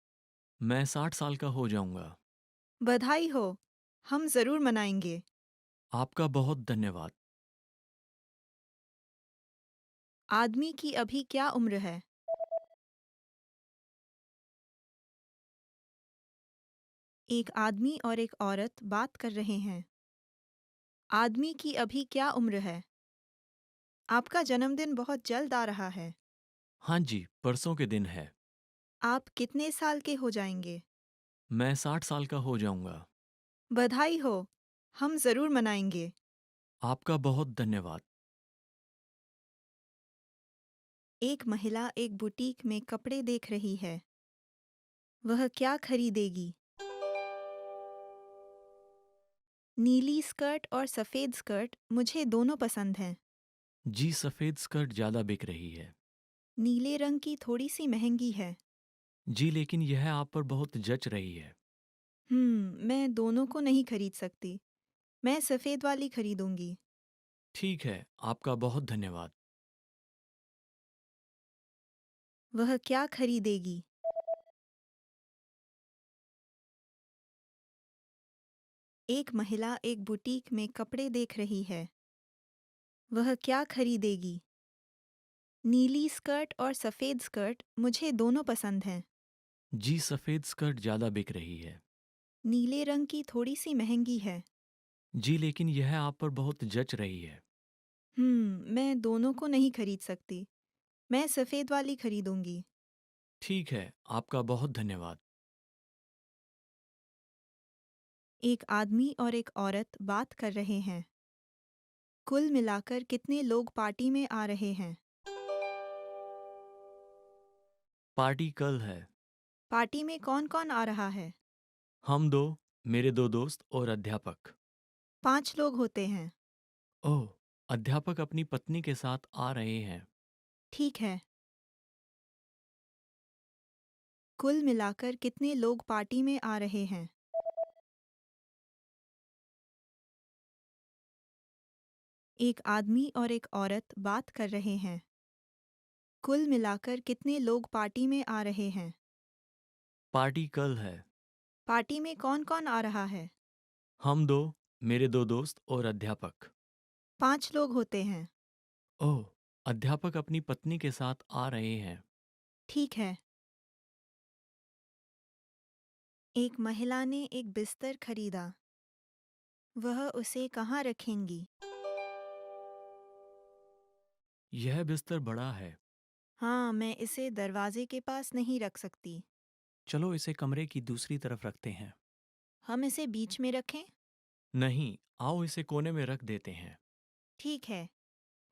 Speaker 5: मैं 60 साल का हो जाऊंगा।
Speaker 4: बधाई हो। हम ज़रूर मनाएंगे।
Speaker 5: आपका बहुत धन्यवाद।
Speaker 4: आदमी की अभी क्या उम्र है? एक आदमी और एक औरत बात कर रहे हैं। आदमी की अभी क्या उम्र है? आपका जन्मदिन बहुत जल्द आ रहा है।
Speaker 5: हाँ जी, परसों के दिन है।
Speaker 4: आप कितने साल के हो जाएंगे?
Speaker 5: मैं 60 साल का हो जाऊंगा।
Speaker 4: बधाई हो। हम ज़रूर मनाएंगे।
Speaker 5: आपका बहुत धन्यवाद।
Speaker 4: एक महिला एक बुटीक में कपड़े देख रही है। वह क्या खरीदेगी? नीली स्कर्ट और सफ़ेद स्कर्ट मुझे दोनों पसंद हैं।
Speaker 5: जी, सफ़ेद स्कर्ट ज़्यादा बिक रही है।
Speaker 4: नीले रंग की थोड़ी सी महंगी है।
Speaker 5: जी, लेकिन यह आप पर बहुत जच रही है।
Speaker 4: मैं दोनों को नहीं खरीद सकती। मैं सफ़ेद वाली खरीदूंगी।
Speaker 5: ठीक है, आपका बहुत धन्यवाद।
Speaker 4: वह क्या खरीदेगी? एक महिला एक बुटीक में कपड़े देख रही है। वह क्या खरीदेगी? नीली स्कर्ट और सफ़ेद स्कर्ट मुझे दोनों पसंद हैं।
Speaker 5: जी, सफ़ेद स्कर्ट ज़्यादा बिक रही है।
Speaker 4: नीले रंग की थोड़ी सी महंगी है।
Speaker 5: जी, लेकिन यह आप पर बहुत जच रही है।
Speaker 4: मैं दोनों को नहीं खरीद सकती। मैं सफ़ेद वाली खरीदूंगी।
Speaker 5: ठीक है, आपका बहुत धन्यवाद।
Speaker 4: एक आदमी और एक औरत बात कर रहे हैं। कुल मिलाकर कितने लोग पार्टी में आ रहे हैं?
Speaker 5: पार्टी कल है।
Speaker 4: पार्टी में कौन-कौन आ रहा है?
Speaker 5: हम 2, मेरे 2 दोस्त और अध्यापक।
Speaker 4: 5 लोग होते हैं।
Speaker 5: ओह! अध्यापक अपनी पत्नी के साथ आ रहे हैं।
Speaker 4: ठीक है। कुल मिलाकर कितने लोग पार्टी में आ रहे हैं? एक आदमी और एक औरत बात कर रहे हैं। कुल मिलाकर कितने लोग पार्टी में आ रहे हैं?
Speaker 5: पार्टी कल है।
Speaker 4: पार्टी में कौन-कौन आ रहा है?
Speaker 5: हम 2, मेरे 2 दोस्त और अध्यापक।
Speaker 4: 5 लोग होते हैं।
Speaker 5: ओह! अध्यापक अपनी पत्नी के साथ आ रहे हैं।
Speaker 4: ठीक है। एक महिला ने एक बिस्तर खरीदा। वह उसे कहाँ रखेंगी?
Speaker 5: यह बिस्तर बड़ा है।
Speaker 4: हाँ, मैं इसे दरवाजे के पास नहीं रख सकती।
Speaker 5: चलो इसे कमरे की दूसरी तरफ रखते हैं।
Speaker 4: हम इसे बीच में रखें?
Speaker 5: नहीं, आओ इसे कोने में रख देते हैं।
Speaker 4: ठीक है।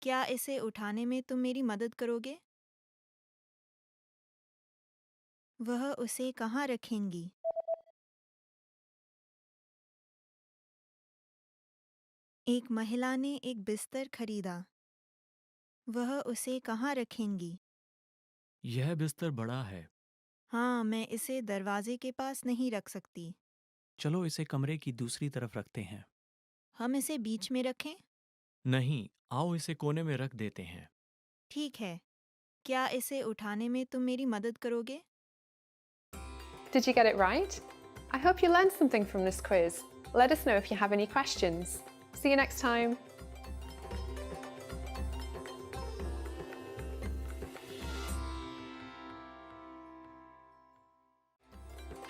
Speaker 4: क्या इसे उठाने में तुम मेरी मदद करोगे? वह उसे कहाँ रखेंगी? एक महिला ने एक बिस्तर खरीदा। वह उसे कहाँ रखेंगी?
Speaker 5: यह बिस्तर बड़ा है।
Speaker 4: हाँ, मैं इसे दरवाजे के पास नहीं रख सकती।
Speaker 5: चलो इसे कमरे की दूसरी तरफ रखते हैं।
Speaker 4: हम इसे बीच में रखें?
Speaker 5: नहीं, आओ इसे कोने में रख देते हैं।
Speaker 4: ठीक है। क्या इसे उठाने में तुम मेरी मदद करोगे?
Speaker 1: Did you get it right? I hope you learned something from this quiz. Let us know if you have any questions. See you next time.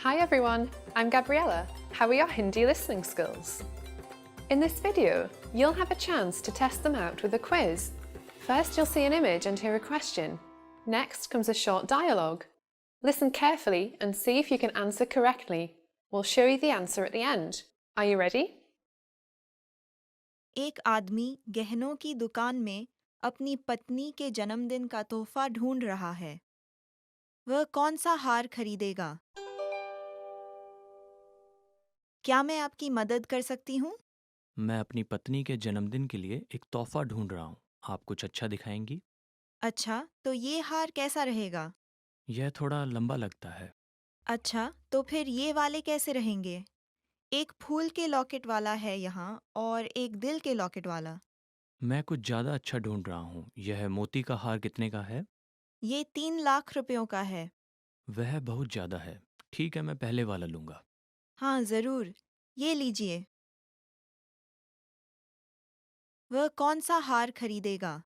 Speaker 1: Hi everyone, I'm Gabriella. How are your Hindi listening skills? In this video, you'll have a chance to test them out with a quiz. First, you'll see an image and hear a question. Next comes a short dialogue. Listen carefully and see if you can answer correctly. We'll show you the answer at the end. Are you ready?
Speaker 4: एक आदमी गहनों की दुकान में अपनी पत्नी के जन्मदिन का तोहफा ढूंढ रहा है। वह कौन सा हार खरीदेगा? क्या मैं आपकी मदद कर सकती हूँ?
Speaker 5: मैं अपनी पत्नी के जन्मदिन के लिए एक तोहफा ढूंढ रहा हूँ। आप कुछ अच्छा दिखाएंगी?
Speaker 4: अच्छा, तो ये हार कैसा रहेगा?
Speaker 5: यह थोड़ा लंबा लगता है।
Speaker 4: अच्छा, तो फिर ये वाले कैसे रहेंगे? एक फूल के लॉकेट वाला है यहाँ और एक दिल के लॉकेट वाला।
Speaker 5: मैं कुछ ज़्यादा अच्छा ढूंढ रहा हूँ। यह मोती का हार कितने का है?
Speaker 4: ये 3 लाख रुपयों का है।
Speaker 5: वह बहुत ज़्यादा है। ठीक है, मैं पहले वाला लूँगा।
Speaker 4: हाँ, ज़रूर। ये लीजिए। वह कौन सा हार खरीदेगा?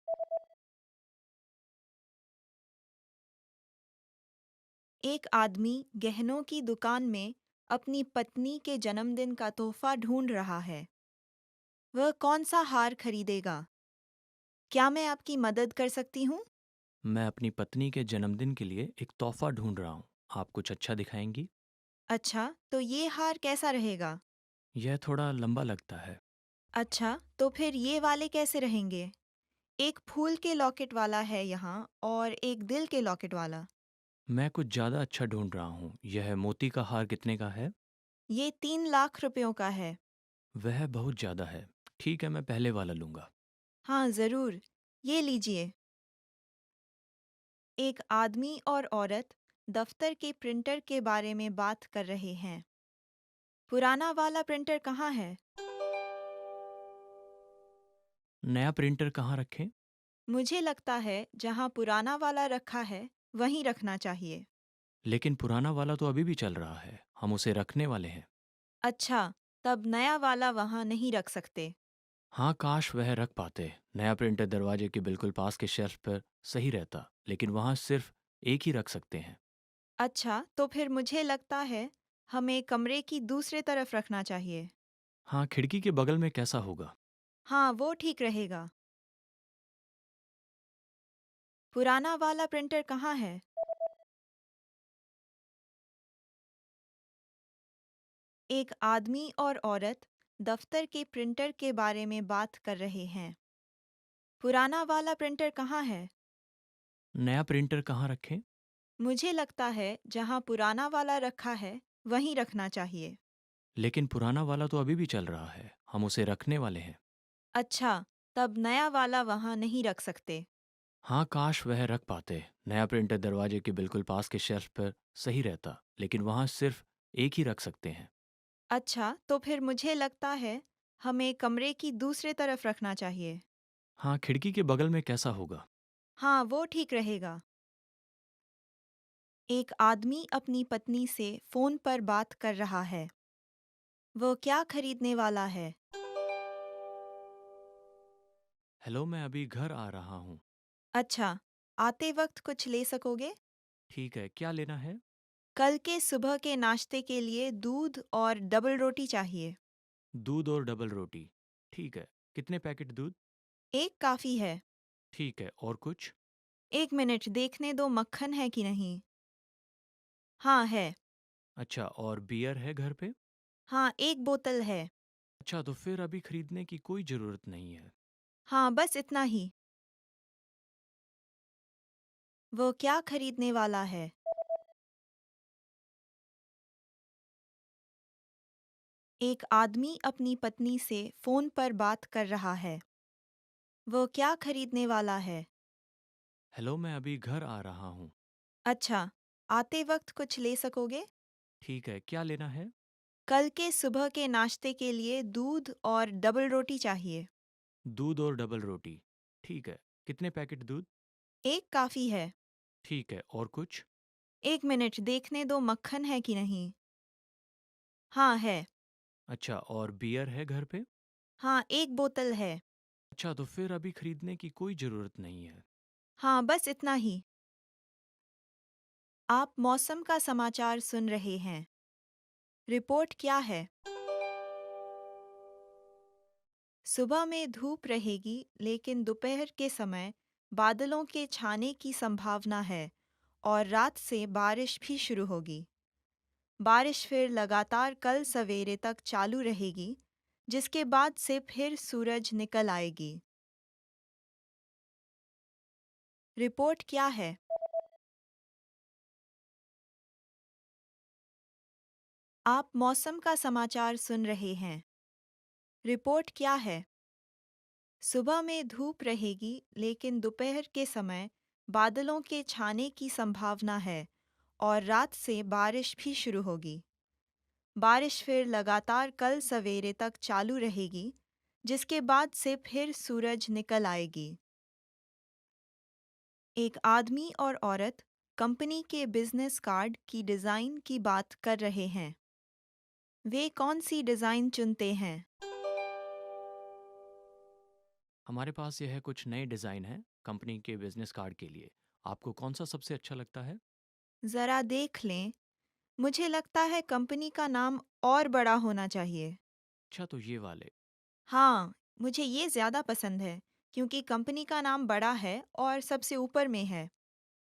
Speaker 4: एक आदमी गहनों की दुकान में अपनी पत्नी के जन्मदिन का तोहफा ढूंढ रहा है। वह कौन सा हार खरीदेगा? क्या मैं आपकी मदद कर सकती हूँ?
Speaker 5: मैं अपनी पत्नी के जन्मदिन के लिए एक तोहफा ढूंढ रहा हूँ। आप कुछ अच्छा दिखाएंगी?
Speaker 4: अच्छा, तो ये हार कैसा रहेगा?
Speaker 5: यह थोड़ा लंबा लगता है।
Speaker 4: अच्छा, तो फिर ये वाले कैसे रहेंगे? एक फूल के लॉकेट वाला है यहाँ और एक दिल के लॉकेट वाला।
Speaker 5: मैं कुछ ज़्यादा अच्छा ढूंढ रहा हूँ। यह मोती का हार कितने का है?
Speaker 4: ये 3 लाख रुपयों का है।
Speaker 5: वह बहुत ज़्यादा है। ठीक है, मैं पहले वाला लूँगा।
Speaker 4: हाँ, ज़रूर। ये लीजिए। एक आदमी और औरत दफ्तर के प्रिंटर के बारे में बात कर रहे हैं। पुराना वाला प्रिंटर कहाँ है?
Speaker 5: नया प्रिंटर कहाँ रखें?
Speaker 4: मुझे लगता है जहाँ पुराना वाला रखा है, वहीं रखना चाहिए।
Speaker 5: लेकिन पुराना वाला तो अभी भी चल रहा है। हम उसे रखने वाले हैं।
Speaker 4: अच्छा, तब नया वाला वहाँ नहीं रख सकते।
Speaker 5: हाँ, काश वह रख पाते। नया प्रिंटर दरवाजे के बिल्कुल पास के शेल्फ पर सही रहता, लेकिन वहाँ सिर्फ एक ही रख सकते हैं।
Speaker 4: अच्छा, तो फिर मुझे लगता है हमें कमरे की दूसरे तरफ रखना चाहिए।
Speaker 5: हाँ, खिड़की के बगल में कैसा होगा?
Speaker 4: हाँ, वो ठीक रहेगा। पुराना वाला प्रिंटर कहाँ है? एक आदमी और औरत दफ्तर के प्रिंटर के बारे में बात कर रहे हैं। पुराना वाला प्रिंटर कहाँ है?
Speaker 5: नया प्रिंटर कहाँ रखें?
Speaker 4: मुझे लगता है जहाँ पुराना वाला रखा है, वहीं रखना चाहिए।
Speaker 5: लेकिन पुराना वाला तो अभी भी चल रहा है। हम उसे रखने वाले हैं।
Speaker 4: अच्छा, तब नया वाला वहाँ नहीं रख सकते।
Speaker 5: हाँ, काश वह रख पाते। नया प्रिंटर दरवाजे के बिल्कुल पास के शेल्फ पर सही रहता, लेकिन वहाँ सिर्फ एक ही रख सकते हैं।
Speaker 4: अच्छा, तो फिर मुझे लगता है हमें कमरे की दूसरे तरफ रखना चाहिए।
Speaker 5: हाँ, खिड़की के बगल में कैसा होगा?
Speaker 4: हाँ, वो ठीक रहेगा। एक आदमी अपनी पत्नी से फोन पर बात कर रहा है। वो क्या खरीदने वाला है?
Speaker 5: हेलो, मैं अभी घर आ रहा हूँ।
Speaker 4: अच्छा, आते वक्त कुछ ले सकोगे?
Speaker 5: ठीक है, क्या लेना है?
Speaker 4: कल के सुबह के नाश्ते के लिए दूध और डबल रोटी चाहिए।
Speaker 5: दूध और डबल रोटी। ठीक है, कितने पैकेट दूध?
Speaker 4: एक काफी है।
Speaker 5: ठीक है, और कुछ?
Speaker 4: एक मिनट देखने दो मक्खन है कि नहीं। हाँ है।
Speaker 5: अच्छा, और बियर है घर पे?
Speaker 4: हाँ, एक बोतल है।
Speaker 5: अच्छा, तो फिर अभी खरीदने की कोई ज़रूरत नहीं है।
Speaker 4: हाँ, बस इतना ही। वो क्या खरीदने वाला है? एक आदमी अपनी पत्नी से फोन पर बात कर रहा है। वो क्या खरीदने वाला है?
Speaker 5: हेलो, मैं अभी घर आ रहा हूँ।
Speaker 4: अच्छा, आते वक्त कुछ ले सकोगे?
Speaker 5: ठीक है, क्या लेना है?
Speaker 4: कल के सुबह के नाश्ते के लिए दूध और डबल रोटी चाहिए।
Speaker 5: दूध और डबल रोटी। ठीक है, कितने पैकेट दूध?
Speaker 4: एक काफी है।
Speaker 5: ठीक है, और कुछ?
Speaker 4: एक मिनट देखने दो मक्खन है कि नहीं। हाँ है।
Speaker 5: अच्छा, और बियर है घर पे?
Speaker 4: हाँ, एक बोतल है।
Speaker 5: अच्छा, तो फिर अभी खरीदने की कोई ज़रूरत नहीं है।
Speaker 4: हाँ, बस इतना ही। आप मौसम का समाचार सुन रहे हैं। रिपोर्ट क्या है? सुबह में धूप रहेगी, लेकिन दोपहर के समय बादलों के छाने की संभावना है और रात से बारिश भी शुरू होगी। बारिश फिर लगातार कल सवेरे तक चालू रहेगी, जिसके बाद से फिर सूरज निकल आएगी। रिपोर्ट क्या है? आप मौसम का समाचार सुन रहे हैं। रिपोर्ट क्या है? सुबह में धूप रहेगी, लेकिन दोपहर के समय बादलों के छाने की संभावना है और रात से बारिश भी शुरू होगी। बारिश फिर लगातार कल सवेरे तक चालू रहेगी, जिसके बाद से फिर सूरज निकल आएगी। एक आदमी और औरत कंपनी के बिजनेस कार्ड की डिज़ाइन की बात कर रहे हैं। वे कौन सी डिज़ाइन चुनते हैं?
Speaker 5: हमारे पास यह है कुछ नए डिज़ाइन हैं कंपनी के बिजनेस कार्ड के लिए। आपको कौन सा सबसे अच्छा लगता है?
Speaker 4: ज़रा देख लें। मुझे लगता है कंपनी का नाम और बड़ा होना चाहिए।
Speaker 5: अच्छा, तो ये वाले।
Speaker 4: हाँ, मुझे ये ज़्यादा पसंद है क्योंकि कंपनी का नाम बड़ा है और सबसे ऊपर में है।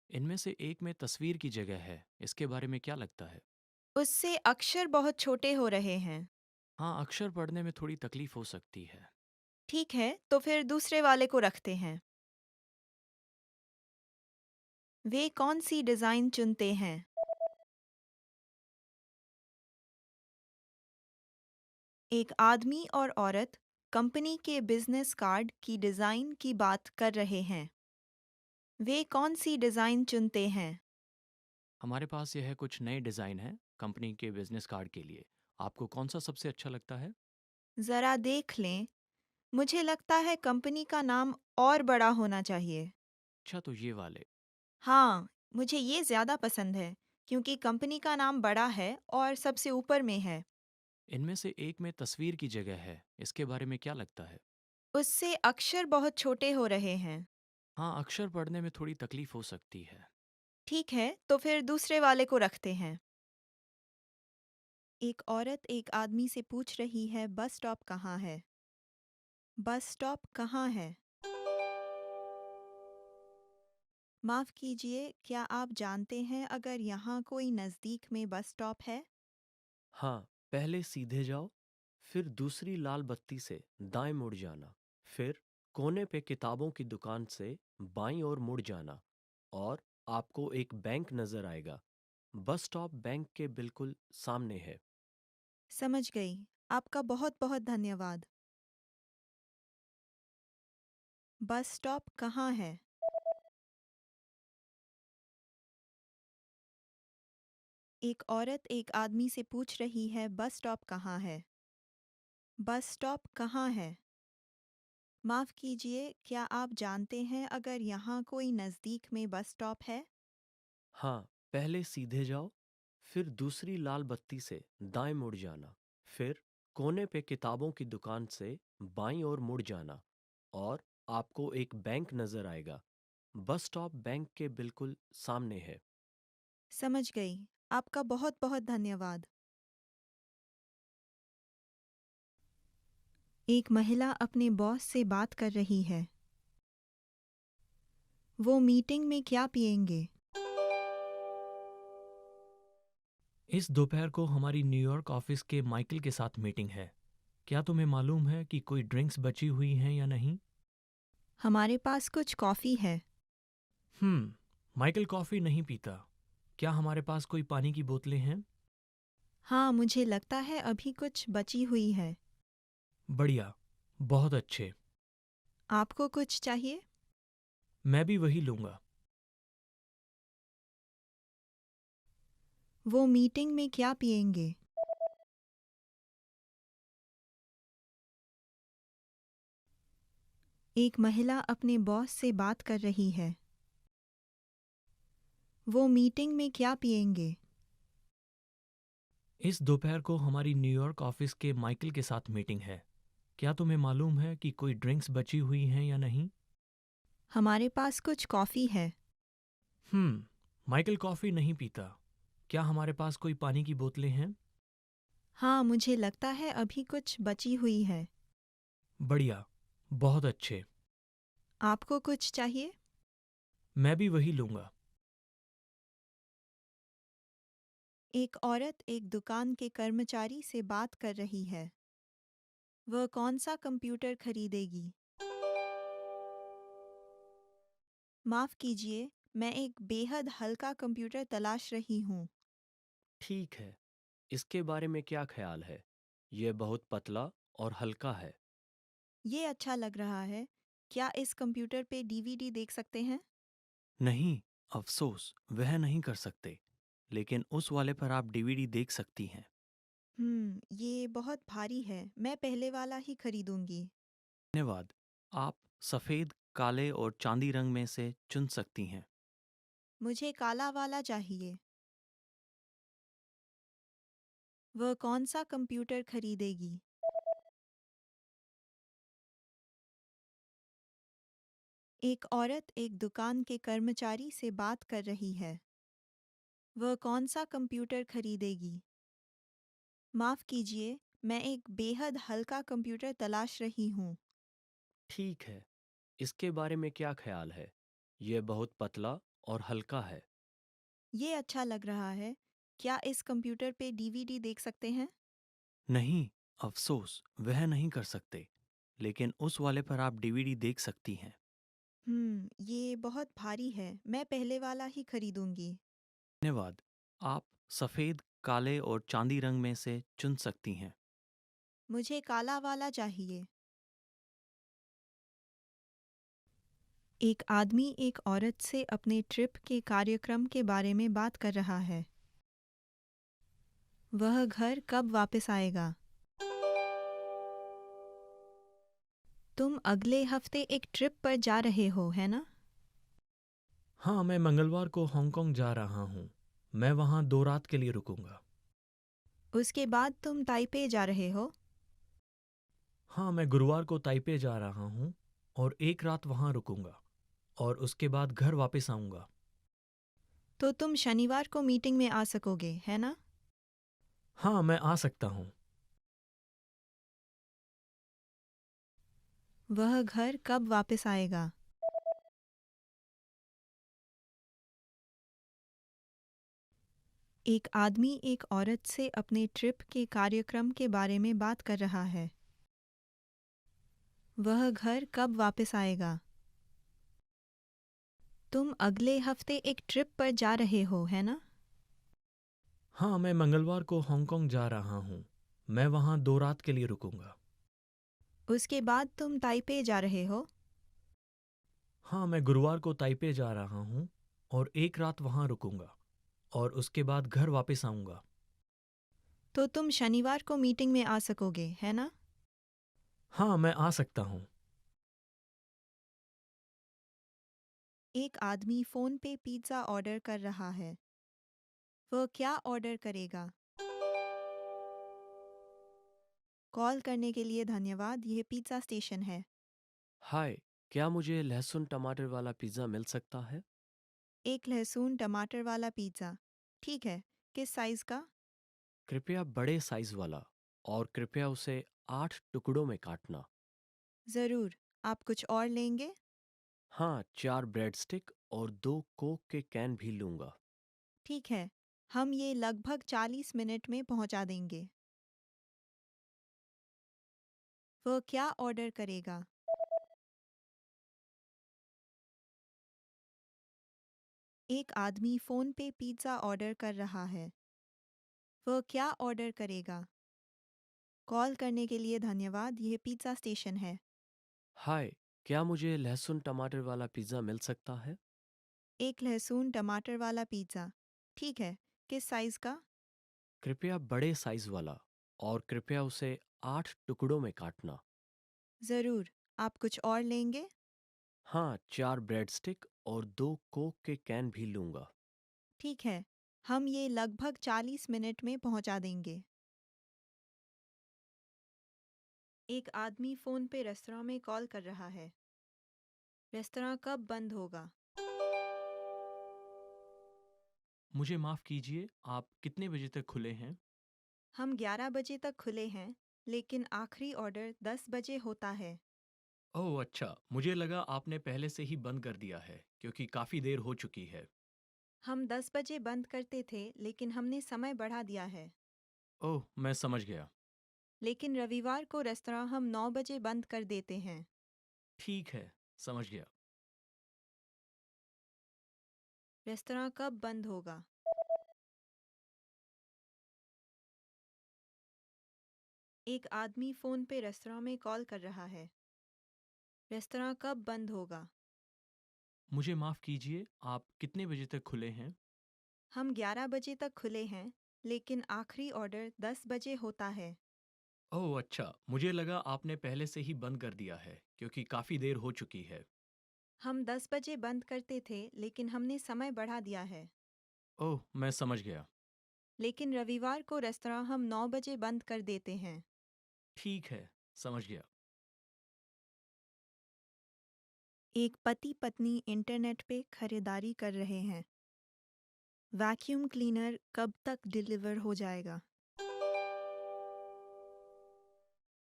Speaker 5: इनमें से एक में तस्वीर की जगह है, इसके बारे में क्या लगता है?
Speaker 4: उससे अक्षर बहुत छोटे हो रहे हैं।
Speaker 5: हाँ, अक्षर पढ़ने में थोड़ी तकलीफ हो सकती है।
Speaker 4: ठीक है, तो फिर दूसरे वाले को रखते हैं। वे कौन सी डिज़ाइन चुनते हैं? एक आदमी और औरत कंपनी के बिजनेस कार्ड की डिज़ाइन की बात कर रहे हैं। वे कौन सी डिज़ाइन चुनते हैं?
Speaker 5: हमारे पास यह है कुछ नए डिज़ाइन हैं कंपनी के बिजनेस कार्ड के लिए। आपको कौन सा सबसे अच्छा लगता है?
Speaker 4: ज़रा देख लें। मुझे लगता है कंपनी का नाम और बड़ा होना चाहिए।
Speaker 5: अच्छा, तो ये वाले।
Speaker 4: हाँ, मुझे ये ज़्यादा पसंद है क्योंकि कंपनी का नाम बड़ा है और सबसे ऊपर में है।
Speaker 5: इनमें से एक में तस्वीर की जगह है, इसके बारे में क्या लगता है?
Speaker 4: उससे अक्षर बहुत छोटे हो रहे हैं।
Speaker 5: हाँ, अक्षर पढ़ने में थोड़ी तकलीफ हो सकती है।
Speaker 4: ठीक है, तो फिर दूसरे वाले को रखते हैं। एक औरत एक आदमी से पूछ रही है, बस स्टॉप कहाँ है? बस स्टॉप कहाँ है? माफ कीजिए, क्या आप जानते हैं अगर यहाँ कोई नज़दीक में बस स्टॉप है?
Speaker 6: हाँ, पहले सीधे जाओ, फिर दूसरी लाल बत्ती से दाएं मुड़ जाना, फिर कोने पे किताबों की दुकान से बाईं ओर मुड़ जाना और आपको एक बैंक नजर आएगा। बस स्टॉप बैंक के बिल्कुल सामने है।
Speaker 4: समझ गई। आपका बहुत बहुत धन्यवाद। बस स्टॉप कहाँ है? एक औरत एक आदमी से पूछ रही है, बस स्टॉप कहाँ है? बस स्टॉप कहाँ है? माफ कीजिए, क्या आप जानते हैं अगर यहाँ कोई नज़दीक में बस स्टॉप है?
Speaker 6: हाँ, पहले सीधे जाओ, फिर दूसरी लाल बत्ती से दाएं मुड़ जाना, फिर कोने पे किताबों की दुकान से बाईं ओर मुड़ जाना और आपको एक बैंक नजर आएगा। बस स्टॉप बैंक के बिल्कुल सामने है।
Speaker 4: समझ गई। आपका बहुत बहुत धन्यवाद। एक महिला अपने बॉस से बात कर रही है। वो मीटिंग में क्या पिएंगे?
Speaker 5: इस दोपहर को हमारी न्यूयॉर्क ऑफिस के माइकल के साथ मीटिंग है। क्या तुम्हें मालूम है कि कोई ड्रिंक्स बची हुई हैं या नहीं?
Speaker 4: हमारे पास कुछ कॉफ़ी है।
Speaker 5: माइकल कॉफ़ी नहीं पीता। क्या हमारे पास कोई पानी की बोतलें हैं?
Speaker 4: हाँ, मुझे लगता है अभी कुछ बची हुई है।
Speaker 5: बढ़िया, बहुत अच्छे।
Speaker 4: आपको कुछ चाहिए?
Speaker 5: मैं भी वही लूँगा।
Speaker 4: वो मीटिंग में क्या पिएंगे? एक महिला अपने बॉस से बात कर रही है। वो मीटिंग में क्या पिएंगे?
Speaker 5: इस दोपहर को हमारी न्यूयॉर्क ऑफिस के माइकल के साथ मीटिंग है। क्या तुम्हें मालूम है कि कोई ड्रिंक्स बची हुई हैं या नहीं?
Speaker 4: हमारे पास कुछ कॉफ़ी है।
Speaker 5: माइकल कॉफ़ी नहीं पीता। क्या हमारे पास कोई पानी की बोतलें हैं?
Speaker 4: हाँ, मुझे लगता है अभी कुछ बची हुई है।
Speaker 5: बढ़िया, बहुत अच्छे।
Speaker 4: आपको कुछ चाहिए?
Speaker 5: मैं भी वही लूँगा।
Speaker 4: एक औरत एक दुकान के कर्मचारी से बात कर रही है। वह कौन सा कंप्यूटर खरीदेगी? माफ कीजिए, मैं एक बेहद हल्का कंप्यूटर तलाश रही हूँ।
Speaker 6: ठीक है, इसके बारे में क्या ख्याल है? यह बहुत पतला और हल्का है।
Speaker 4: ये अच्छा लग रहा है। क्या इस कंप्यूटर पे डीवीडी देख सकते हैं?
Speaker 5: नहीं, अफसोस, वह नहीं कर सकते। लेकिन उस वाले पर आप डीवीडी देख सकती हैं।
Speaker 4: ये बहुत भारी है। मैं पहले वाला ही खरीदूंगी।
Speaker 5: धन्यवाद। आप सफ़ेद, काले और चांदी रंग में से चुन सकती हैं।
Speaker 4: मुझे काला वाला चाहिए। वह कौन सा कंप्यूटर खरीदेगी? एक औरत एक दुकान के कर्मचारी से बात कर रही है। वह कौन सा कंप्यूटर खरीदेगी? माफ कीजिए, मैं एक बेहद हल्का कंप्यूटर तलाश रही हूँ।
Speaker 6: ठीक है, इसके बारे में क्या ख्याल है? यह बहुत पतला और हल्का है।
Speaker 4: ये अच्छा लग रहा है। क्या इस कंप्यूटर पे डीवीडी देख सकते हैं?
Speaker 5: नहीं, अफसोस, वह नहीं कर सकते। लेकिन उस वाले पर आप डीवीडी देख सकती हैं।
Speaker 4: ये बहुत भारी है। मैं पहले वाला ही खरीदूंगी।
Speaker 5: धन्यवाद। आप सफ़ेद, काले और चांदी रंग में से चुन सकती हैं।
Speaker 4: मुझे काला वाला चाहिए। एक आदमी एक औरत से अपने ट्रिप के कार्यक्रम के बारे में बात कर रहा है। वह घर कब वापस आएगा? तुम अगले हफ्ते एक ट्रिप पर जा रहे हो, है ना?
Speaker 5: हाँ, मैं मंगलवार को हांगकांग जा रहा हूँ। मैं वहाँ 2 रात के लिए रुकूंगा।
Speaker 4: उसके बाद तुम ताइपे जा रहे हो?
Speaker 5: हाँ, मैं गुरुवार को ताइपे जा रहा हूँ और एक रात वहाँ रुकूंगा और उसके बाद घर वापस आऊँगा।
Speaker 4: तो तुम शनिवार को मीटिंग में आ सकोगे, है ना?
Speaker 5: हाँ, मैं आ सकता हूँ।
Speaker 4: वह घर कब वापस आएगा? एक आदमी एक औरत से अपने ट्रिप के कार्यक्रम के बारे में बात कर रहा है। वह घर कब वापस आएगा? तुम अगले हफ्ते एक ट्रिप पर जा रहे हो, है ना?
Speaker 5: हाँ, मैं मंगलवार को हांगकांग जा रहा हूँ। मैं वहाँ 2 रात के लिए रुकूंगा।
Speaker 4: उसके बाद तुम ताइपे जा रहे हो।
Speaker 5: हाँ, मैं गुरुवार को ताइपे जा रहा हूँ और एक रात वहाँ रुकूंगा और उसके बाद घर वापस आऊँगा।
Speaker 4: तो तुम शनिवार को मीटिंग में आ सकोगे, है ना?
Speaker 5: हाँ, मैं आ सकता हूँ।
Speaker 4: एक आदमी फ़ोन पे पिज़्ज़ा ऑर्डर कर रहा है। वह क्या ऑर्डर करेगा? कॉल करने के लिए धन्यवाद। यह पिज़्ज़ा स्टेशन है।
Speaker 6: हाय, क्या मुझे लहसुन टमाटर वाला पिज़्ज़ा मिल सकता है?
Speaker 4: एक लहसुन टमाटर वाला पिज़्ज़ा। ठीक है, किस साइज़ का?
Speaker 6: कृपया बड़े साइज वाला और कृपया उसे 8 टुकड़ों में काटना।
Speaker 4: ज़रूर। आप कुछ और लेंगे?
Speaker 6: हाँ, 4 ब्रेड स्टिक और 2 कोक के कैन भी लूँगा।
Speaker 4: ठीक है, हम ये लगभग 40 मिनट में पहुंचा देंगे। वह क्या ऑर्डर करेगा? एक आदमी फ़ोन पे पिज़्ज़ा ऑर्डर कर रहा है। वह क्या ऑर्डर करेगा? कॉल करने के लिए धन्यवाद। यह पिज़्ज़ा स्टेशन है।
Speaker 6: हाय, क्या मुझे लहसुन टमाटर वाला पिज़्ज़ा मिल सकता है?
Speaker 4: एक लहसुन टमाटर वाला पिज़्ज़ा। ठीक है, किस साइज़ का?
Speaker 6: कृपया बड़े साइज वाला और कृपया उसे 8 टुकड़ों में काटना।
Speaker 4: ज़रूर। आप कुछ और लेंगे?
Speaker 6: हाँ, 4 ब्रेड स्टिक और 2 कोक के कैन भी लूँगा।
Speaker 4: ठीक है, हम ये लगभग 40 मिनट में पहुंचा देंगे। एक आदमी फ़ोन पे रेस्तरां में कॉल कर रहा है। रेस्तरां कब बंद होगा?
Speaker 5: मुझे माफ़ कीजिए, आप कितने बजे तक खुले हैं?
Speaker 4: हम 11 बजे तक खुले हैं, लेकिन आखिरी ऑर्डर 10 बजे होता है।
Speaker 5: ओह अच्छा, मुझे लगा आपने पहले से ही बंद कर दिया है क्योंकि काफ़ी देर हो चुकी है।
Speaker 4: हम 10 बजे बंद करते थे, लेकिन हमने समय बढ़ा दिया है।
Speaker 5: ओह, मैं समझ गया।
Speaker 4: लेकिन रविवार को रेस्तरां हम 9 बजे बंद कर देते हैं।
Speaker 5: ठीक है, समझ गया।
Speaker 4: रेस्तरां कब बंद होगा? एक आदमी फ़ोन पे रेस्तरां में कॉल कर रहा है। रेस्तरां कब बंद होगा?
Speaker 5: मुझे माफ़ कीजिए, आप कितने बजे तक खुले हैं?
Speaker 4: हम 11 बजे तक खुले हैं, लेकिन आखिरी ऑर्डर 10 बजे होता है।
Speaker 5: ओह अच्छा, मुझे लगा आपने पहले से ही बंद कर दिया है क्योंकि काफ़ी देर हो चुकी है।
Speaker 4: हम 10 बजे बंद करते थे, लेकिन हमने समय बढ़ा दिया है।
Speaker 5: ओह, मैं समझ गया।
Speaker 4: लेकिन रविवार को रेस्तरां हम 9 बजे बंद कर देते हैं।
Speaker 5: ठीक है, समझ गया।
Speaker 4: एक पति पत्नी इंटरनेट पे खरीदारी कर रहे हैं। वैक्यूम क्लीनर कब तक डिलीवर हो जाएगा?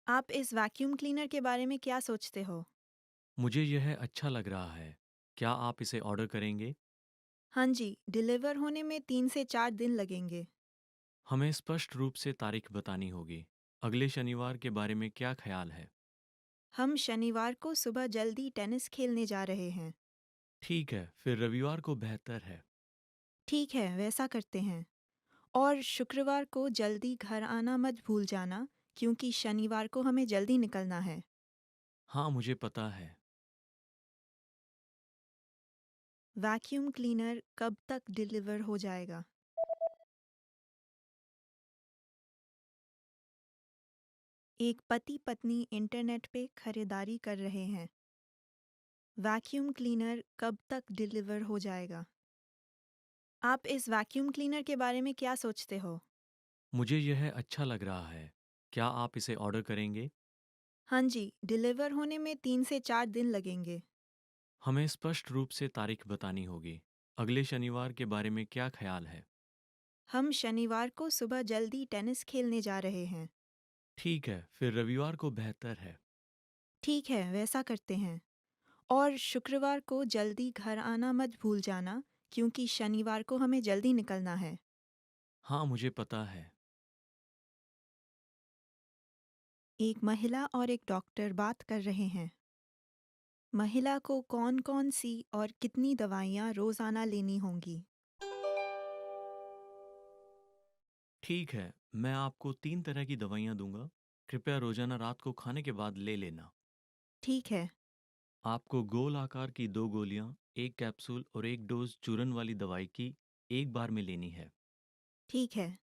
Speaker 4: आप इस वैक्यूम क्लीनर के बारे में क्या सोचते हो?
Speaker 5: मुझे यह अच्छा लग रहा है। क्या आप इसे ऑर्डर करेंगे?
Speaker 4: हाँ जी, डिलीवर होने में 3 से 4 दिन लगेंगे।
Speaker 5: हमें स्पष्ट रूप से तारीख बतानी होगी। अगले शनिवार के बारे में क्या ख्याल है?
Speaker 4: हम शनिवार को सुबह जल्दी टेनिस खेलने जा रहे हैं।
Speaker 5: ठीक है, फिर रविवार को बेहतर है।
Speaker 4: ठीक है, वैसा करते हैं। और शुक्रवार को जल्दी घर आना मत भूल जाना, क्योंकि शनिवार को हमें जल्दी निकलना है।
Speaker 5: हाँ, मुझे पता है।
Speaker 4: वैक्यूम क्लीनर कब तक डिलीवर हो जाएगा? एक पति पत्नी इंटरनेट पे खरीदारी कर रहे हैं। वैक्यूम क्लीनर कब तक डिलीवर हो जाएगा? आप इस वैक्यूम क्लीनर के बारे में क्या सोचते हो?
Speaker 5: मुझे यह अच्छा लग रहा है। क्या आप इसे ऑर्डर करेंगे?
Speaker 4: हाँ जी, डिलीवर होने में 3 से 4 दिन लगेंगे।
Speaker 5: हमें स्पष्ट रूप से तारीख बतानी होगी। अगले शनिवार के बारे में क्या ख्याल है?
Speaker 4: हम शनिवार को सुबह जल्दी टेनिस खेलने जा रहे हैं।
Speaker 5: ठीक है, फिर रविवार को बेहतर है।
Speaker 4: ठीक है, वैसा करते हैं। और शुक्रवार को जल्दी घर आना मत भूल जाना, क्योंकि शनिवार को हमें जल्दी निकलना है।
Speaker 5: हाँ, मुझे पता है।
Speaker 4: एक महिला और एक डॉक्टर बात कर रहे हैं। महिला को कौन-कौन सी और कितनी दवाइयाँ रोज़ाना लेनी होंगी?
Speaker 5: ठीक है, मैं आपको 3 तरह की दवाइयाँ दूँगा। कृपया रोज़ाना रात को खाने के बाद ले लेना।
Speaker 4: ठीक है,
Speaker 5: आपको गोल आकार की 2 गोलियाँ, 1 कैप्सूल और 1 डोज़ चूरन वाली दवाई की एक बार में लेनी है।
Speaker 4: ठीक है।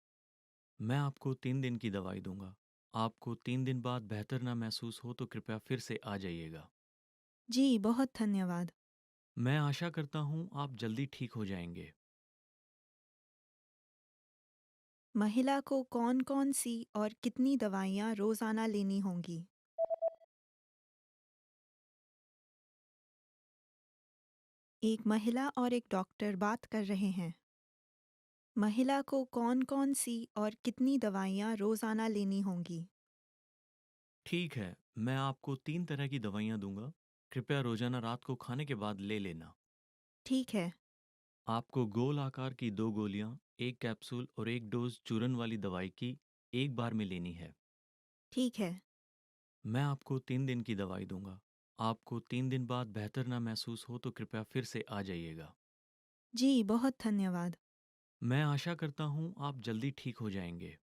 Speaker 5: मैं आपको 3 दिन की दवाई दूँगा। आपको 3 दिन बाद बेहतर ना महसूस हो तो कृपया फिर से आ जाइएगा।
Speaker 4: जी, बहुत धन्यवाद।
Speaker 5: मैं आशा करता हूँ आप जल्दी ठीक हो जाएँगे।
Speaker 4: महिला को कौन-कौन सी और कितनी दवाइयाँ रोज़ाना लेनी होंगी? एक महिला और एक डॉक्टर बात कर रहे हैं। महिला को कौन-कौन सी और कितनी दवाइयाँ रोज़ाना लेनी होंगी?
Speaker 5: ठीक है, मैं आपको 3 तरह की दवाइयाँ दूँगा। कृपया रोज़ाना रात को खाने के बाद ले लेना।
Speaker 4: ठीक है,
Speaker 5: आपको गोल आकार की 2 गोलियाँ, 1 कैप्सूल और 1 डोज़ चूरन वाली दवाई की एक बार में लेनी है।
Speaker 4: ठीक है।
Speaker 5: मैं आपको 3 दिन की दवाई दूँगा। आपको 3 दिन बाद बेहतर ना महसूस हो तो कृपया फिर से आ जाइएगा।
Speaker 4: जी, बहुत धन्यवाद।
Speaker 5: मैं आशा करता हूँ आप जल्दी ठीक हो जाएँगे।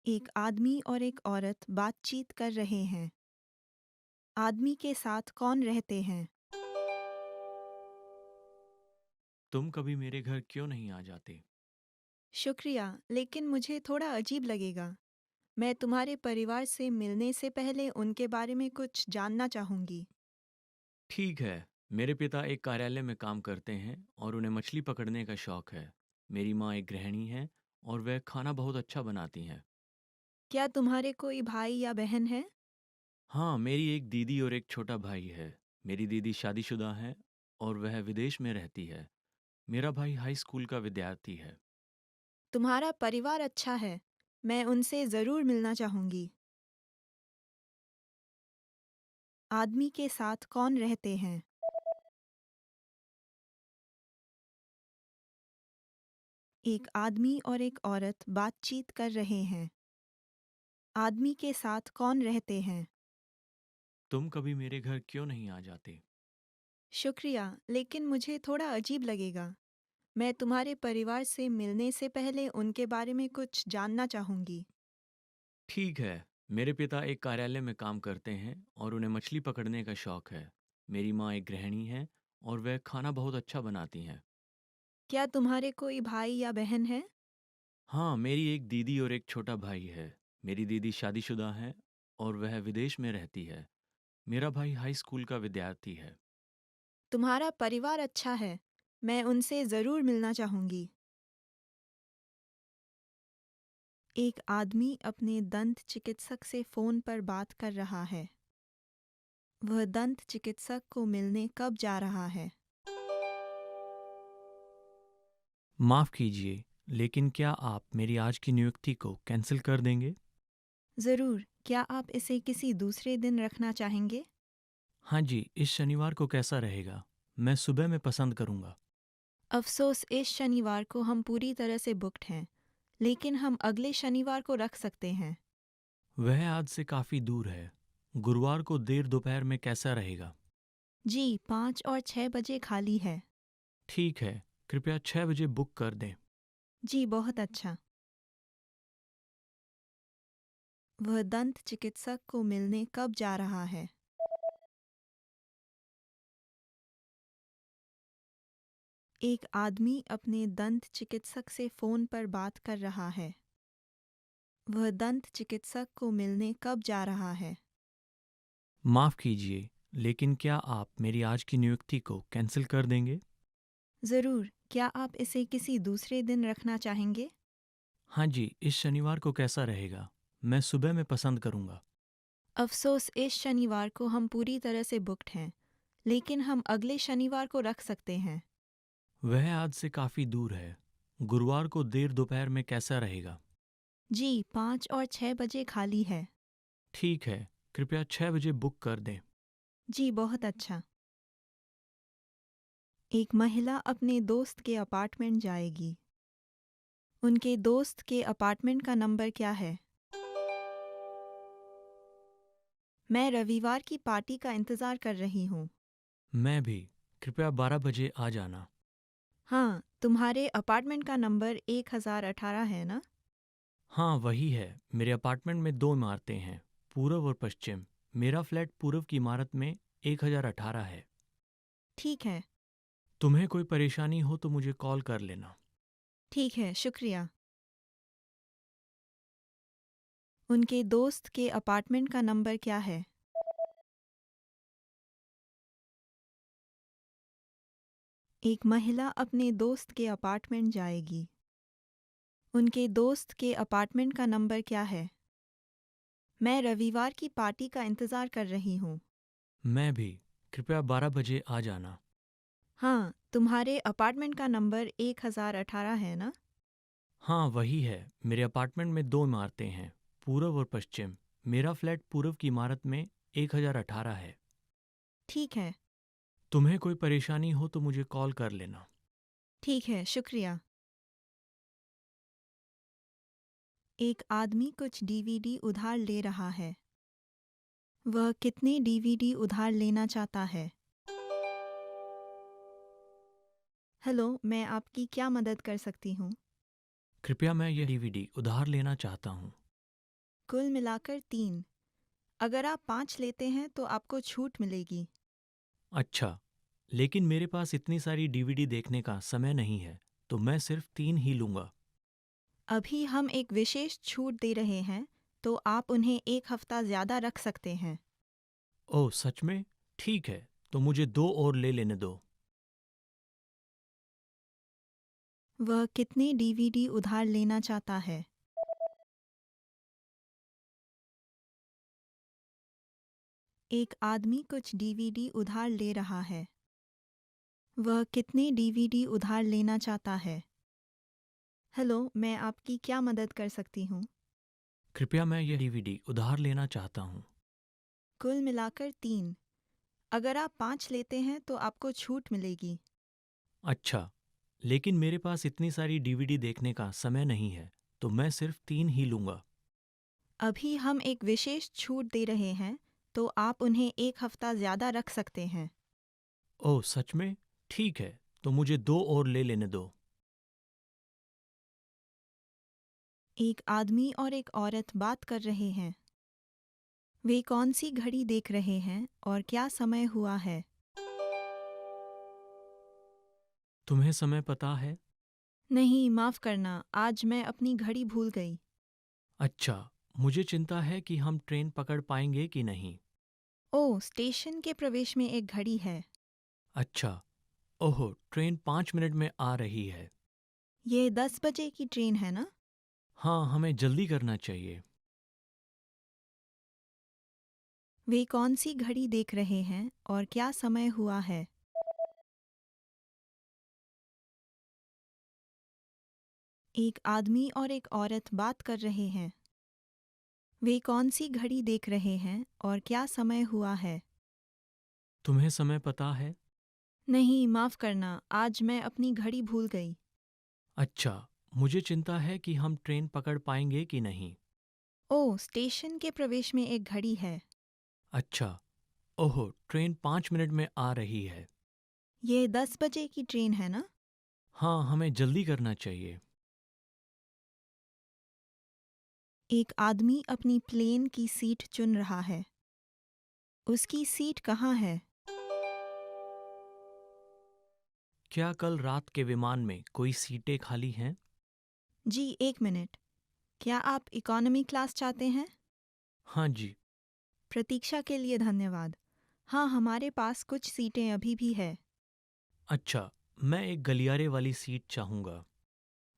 Speaker 4: एक आदमी और एक औरत बातचीत कर रहे हैं। आदमी के साथ कौन रहते हैं?
Speaker 5: तुम कभी मेरे घर क्यों नहीं आ जाते?
Speaker 4: शुक्रिया, लेकिन मुझे थोड़ा अजीब लगेगा। मैं तुम्हारे परिवार से मिलने से पहले उनके बारे में कुछ जानना चाहूँगी।
Speaker 5: ठीक है, मेरे पिता एक कार्यालय में काम करते हैं और उन्हें मछली पकड़ने का शौक है। मेरी माँ एक गृहिणी है और वह खाना बहुत अच्छा बनाती हैं।
Speaker 4: क्या तुम्हारे कोई भाई या बहन है?
Speaker 5: हाँ, मेरी एक दीदी और एक छोटा भाई है। मेरी दीदी शादीशुदा है और वह विदेश में रहती है। मेरा भाई हाई स्कूल का विद्यार्थी है।
Speaker 4: तुम्हारा परिवार अच्छा है। मैं उनसे ज़रूर मिलना चाहूँगी। आदमी के साथ कौन रहते हैं? एक आदमी और एक औरत बातचीत कर रहे हैं। आदमी के साथ कौन रहते हैं?
Speaker 5: तुम कभी मेरे घर क्यों नहीं आ जाते?
Speaker 4: शुक्रिया, लेकिन मुझे थोड़ा अजीब लगेगा। मैं तुम्हारे परिवार से मिलने से पहले उनके बारे में कुछ जानना चाहूँगी।
Speaker 5: ठीक है, मेरे पिता एक कार्यालय में काम करते हैं और उन्हें मछली पकड़ने का शौक है। मेरी माँ एक गृहिणी है और वह खाना बहुत अच्छा बनाती हैं।
Speaker 4: क्या तुम्हारे कोई भाई या बहन है?
Speaker 5: हाँ, मेरी एक दीदी और एक छोटा भाई है। मेरी दीदी शादीशुदा है और वह विदेश में रहती है। मेरा भाई हाई स्कूल का विद्यार्थी है।
Speaker 4: तुम्हारा परिवार अच्छा है। मैं उनसे ज़रूर मिलना चाहूँगी। एक आदमी अपने दंत चिकित्सक से फ़ोन पर बात कर रहा है। वह दंत चिकित्सक को मिलने कब जा रहा है?
Speaker 5: माफ़ कीजिए, लेकिन क्या आप मेरी आज की नियुक्ति को कैंसिल कर देंगे?
Speaker 4: ज़रूर। क्या आप इसे किसी दूसरे दिन रखना चाहेंगे?
Speaker 5: हाँ जी, इस शनिवार को कैसा रहेगा? मैं सुबह में पसंद करूँगा।
Speaker 4: अफ़सोस, इस शनिवार को हम पूरी तरह से बुक्ड हैं, लेकिन हम अगले शनिवार को रख सकते हैं।
Speaker 5: वह आज से काफ़ी दूर है। गुरुवार को देर दोपहर में कैसा रहेगा?
Speaker 4: जी, 5 और 6 बजे खाली है।
Speaker 5: ठीक है, कृपया 6 बजे बुक कर दें।
Speaker 4: जी, बहुत अच्छा। वह दंत चिकित्सक को मिलने कब जा रहा है? एक आदमी अपने दंत चिकित्सक से फ़ोन पर बात कर रहा है। वह दंत चिकित्सक को मिलने कब जा रहा है?
Speaker 5: माफ़ कीजिए, लेकिन क्या आप मेरी आज की नियुक्ति को कैंसिल कर देंगे?
Speaker 4: ज़रूर। क्या आप इसे किसी दूसरे दिन रखना चाहेंगे?
Speaker 5: हाँ जी, इस शनिवार को कैसा रहेगा? मैं सुबह में पसंद करूँगा।
Speaker 4: अफसोस इस शनिवार को हम पूरी तरह से बुक्ड हैं, लेकिन हम अगले शनिवार को रख सकते हैं।
Speaker 5: वह आज से काफ़ी दूर है। गुरुवार को देर दोपहर में कैसा रहेगा?
Speaker 4: जी 5 और 6 बजे खाली है।
Speaker 5: ठीक है, कृपया 6 बजे बुक कर दें।
Speaker 4: जी बहुत अच्छा। एक महिला अपने दोस्त के अपार्टमेंट जाएगी। उनके दोस्त के अपार्टमेंट का नंबर क्या है? मैं रविवार की पार्टी का इंतज़ार कर रही हूँ।
Speaker 5: मैं भी। कृपया 12 बजे आ जाना।
Speaker 4: हाँ, तुम्हारे अपार्टमेंट का नंबर 1018 है ना?
Speaker 5: हाँ, वही है। मेरे अपार्टमेंट में 2 इमारतें हैं, पूर्व और पश्चिम। मेरा फ्लैट पूर्व की इमारत में 1018 है।
Speaker 4: ठीक है,
Speaker 5: तुम्हें कोई परेशानी हो तो मुझे कॉल कर लेना।
Speaker 4: ठीक है, शुक्रिया। उनके दोस्त के अपार्टमेंट का नंबर क्या है? एक महिला अपने दोस्त के अपार्टमेंट जाएगी। उनके दोस्त के अपार्टमेंट का नंबर क्या है? मैं रविवार की पार्टी का इंतज़ार कर रही हूँ।
Speaker 5: मैं भी। कृपया 12 बजे आ जाना।
Speaker 4: हाँ, तुम्हारे अपार्टमेंट का नंबर 1018 है ना?
Speaker 5: हाँ, वही है। मेरे अपार्टमेंट में 2 इमारतें हैं, पूर्व और पश्चिम। मेरा फ्लैट पूर्व की इमारत में 1018 है।
Speaker 4: ठीक है,
Speaker 5: तुम्हें कोई परेशानी हो तो मुझे कॉल कर लेना।
Speaker 4: ठीक है, शुक्रिया। एक आदमी कुछ डीवीडी उधार ले रहा है। वह कितने डीवीडी उधार लेना चाहता है? हेलो, मैं आपकी क्या मदद कर सकती हूँ?
Speaker 5: कृपया मैं यह डीवीडी उधार लेना चाहता हूँ।
Speaker 4: कुल मिलाकर 3। अगर आप 5 लेते हैं तो आपको छूट मिलेगी।
Speaker 5: अच्छा, लेकिन मेरे पास इतनी सारी डीवीडी देखने का समय नहीं है, तो मैं सिर्फ 3 ही लूँगा।
Speaker 4: अभी हम एक विशेष छूट दे रहे हैं, तो आप उन्हें 1 हफ्ता ज़्यादा रख सकते हैं।
Speaker 5: ओह, सच में? ठीक है, तो मुझे 2 और ले लेने दो।
Speaker 4: वह कितने डीवीडी उधार लेना चाहता है? एक आदमी कुछ डीवीडी उधार ले रहा है। वह कितने डीवीडी उधार लेना चाहता है? हेलो, मैं आपकी क्या मदद कर सकती हूँ?
Speaker 5: कृपया मैं यह डीवीडी उधार लेना चाहता हूँ।
Speaker 4: कुल मिलाकर 3। अगर आप 5 लेते हैं तो आपको छूट मिलेगी।
Speaker 5: अच्छा, लेकिन मेरे पास इतनी सारी डीवीडी देखने का समय नहीं है, तो मैं सिर्फ 3 ही लूँगा।
Speaker 4: अभी हम एक विशेष छूट दे रहे हैं, तो आप उन्हें 1 हफ्ता ज़्यादा रख सकते हैं।
Speaker 5: ओह, सच में? ठीक है, तो मुझे 2 और ले लेने दो।
Speaker 4: एक आदमी और एक औरत बात कर रहे हैं। वे कौन सी घड़ी देख रहे हैं और क्या समय हुआ है?
Speaker 5: तुम्हें समय पता है?
Speaker 4: नहीं, माफ़ करना, आज मैं अपनी घड़ी भूल गई।
Speaker 5: अच्छा, मुझे चिंता है कि हम ट्रेन पकड़ पाएंगे कि नहीं।
Speaker 4: ओह, स्टेशन के प्रवेश में एक घड़ी है।
Speaker 5: अच्छा, ओह, ट्रेन 5 मिनट में आ रही है।
Speaker 4: ये 10 बजे की ट्रेन है ना?
Speaker 5: हाँ, हमें जल्दी करना चाहिए।
Speaker 4: वे कौन सी घड़ी देख रहे हैं और क्या समय हुआ है? एक आदमी और एक औरत बात कर रहे हैं। वे कौन सी घड़ी देख रहे हैं और क्या समय हुआ है?
Speaker 5: तुम्हें समय पता है?
Speaker 4: नहीं, माफ़ करना, आज मैं अपनी घड़ी भूल गई।
Speaker 5: अच्छा, मुझे चिंता है कि हम ट्रेन पकड़ पाएंगे कि नहीं।
Speaker 4: ओह, स्टेशन के प्रवेश में एक घड़ी है।
Speaker 5: अच्छा, ओह, ट्रेन 5 मिनट में आ रही है।
Speaker 4: ये 10 बजे की ट्रेन है ना?
Speaker 5: हाँ, हमें जल्दी करना चाहिए।
Speaker 4: एक आदमी अपनी प्लेन की सीट चुन रहा है। उसकी सीट कहाँ है?
Speaker 5: क्या कल रात के विमान में कोई सीटें खाली हैं?
Speaker 4: जी, 1 मिनट। क्या आप इकॉनमी क्लास चाहते हैं?
Speaker 5: हाँ जी।
Speaker 4: प्रतीक्षा के लिए धन्यवाद। हाँ, हमारे पास कुछ सीटें अभी भी है।
Speaker 5: अच्छा, मैं एक गलियारे वाली सीट चाहूँगा।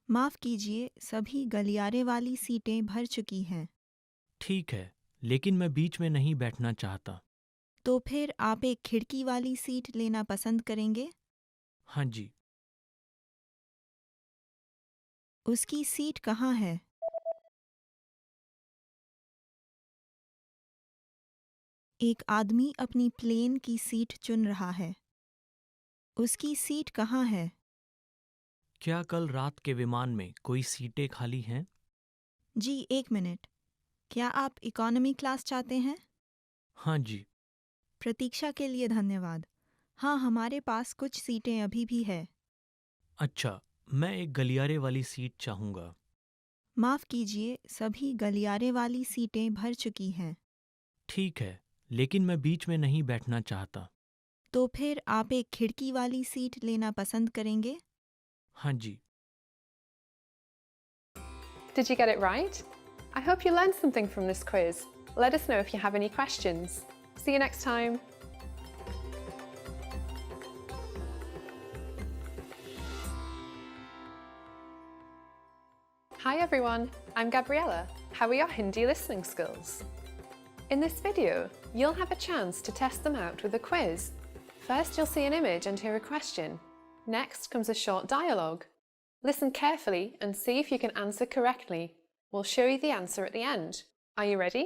Speaker 4: माफ़ कीजिए, सभी गलियारे वाली सीटें भर चुकी हैं।
Speaker 5: ठीक है, लेकिन मैं बीच में नहीं बैठना चाहता।
Speaker 4: तो फिर आप एक खिड़की वाली सीट लेना पसंद करेंगे?
Speaker 5: हाँ जी।
Speaker 4: उसकी सीट कहाँ है? एक आदमी अपनी प्लेन की सीट चुन रहा है। उसकी सीट कहाँ है?
Speaker 5: क्या कल रात के विमान में कोई सीटें खाली हैं?
Speaker 4: जी, एक मिनट। क्या आप इकॉनमी क्लास चाहते हैं?
Speaker 5: हाँ जी।
Speaker 4: प्रतीक्षा के लिए धन्यवाद। हाँ, हमारे पास कुछ सीटें अभी भी है।
Speaker 5: अच्छा, मैं एक गलियारे वाली सीट चाहूँगा।
Speaker 4: माफ़ कीजिए, सभी गलियारे वाली सीटें भर चुकी हैं।
Speaker 5: ठीक है, लेकिन मैं बीच में नहीं बैठना चाहता।
Speaker 4: तो फिर आप एक खिड़की वाली सीट लेना पसंद करेंगे?
Speaker 5: हाँ जी।
Speaker 1: Did you get it right? I hope you learned something from this quiz. Let us know if you have any questions. See you next time. Hi everyone, I'm Gabriella. How are your Hindi listening skills? In this video, you'll have a chance to test them out with a quiz. First, you'll see an image and hear a question. Next comes a short dialogue. Listen carefully and see if you can answer correctly. We'll show you the answer at the end. Are you ready?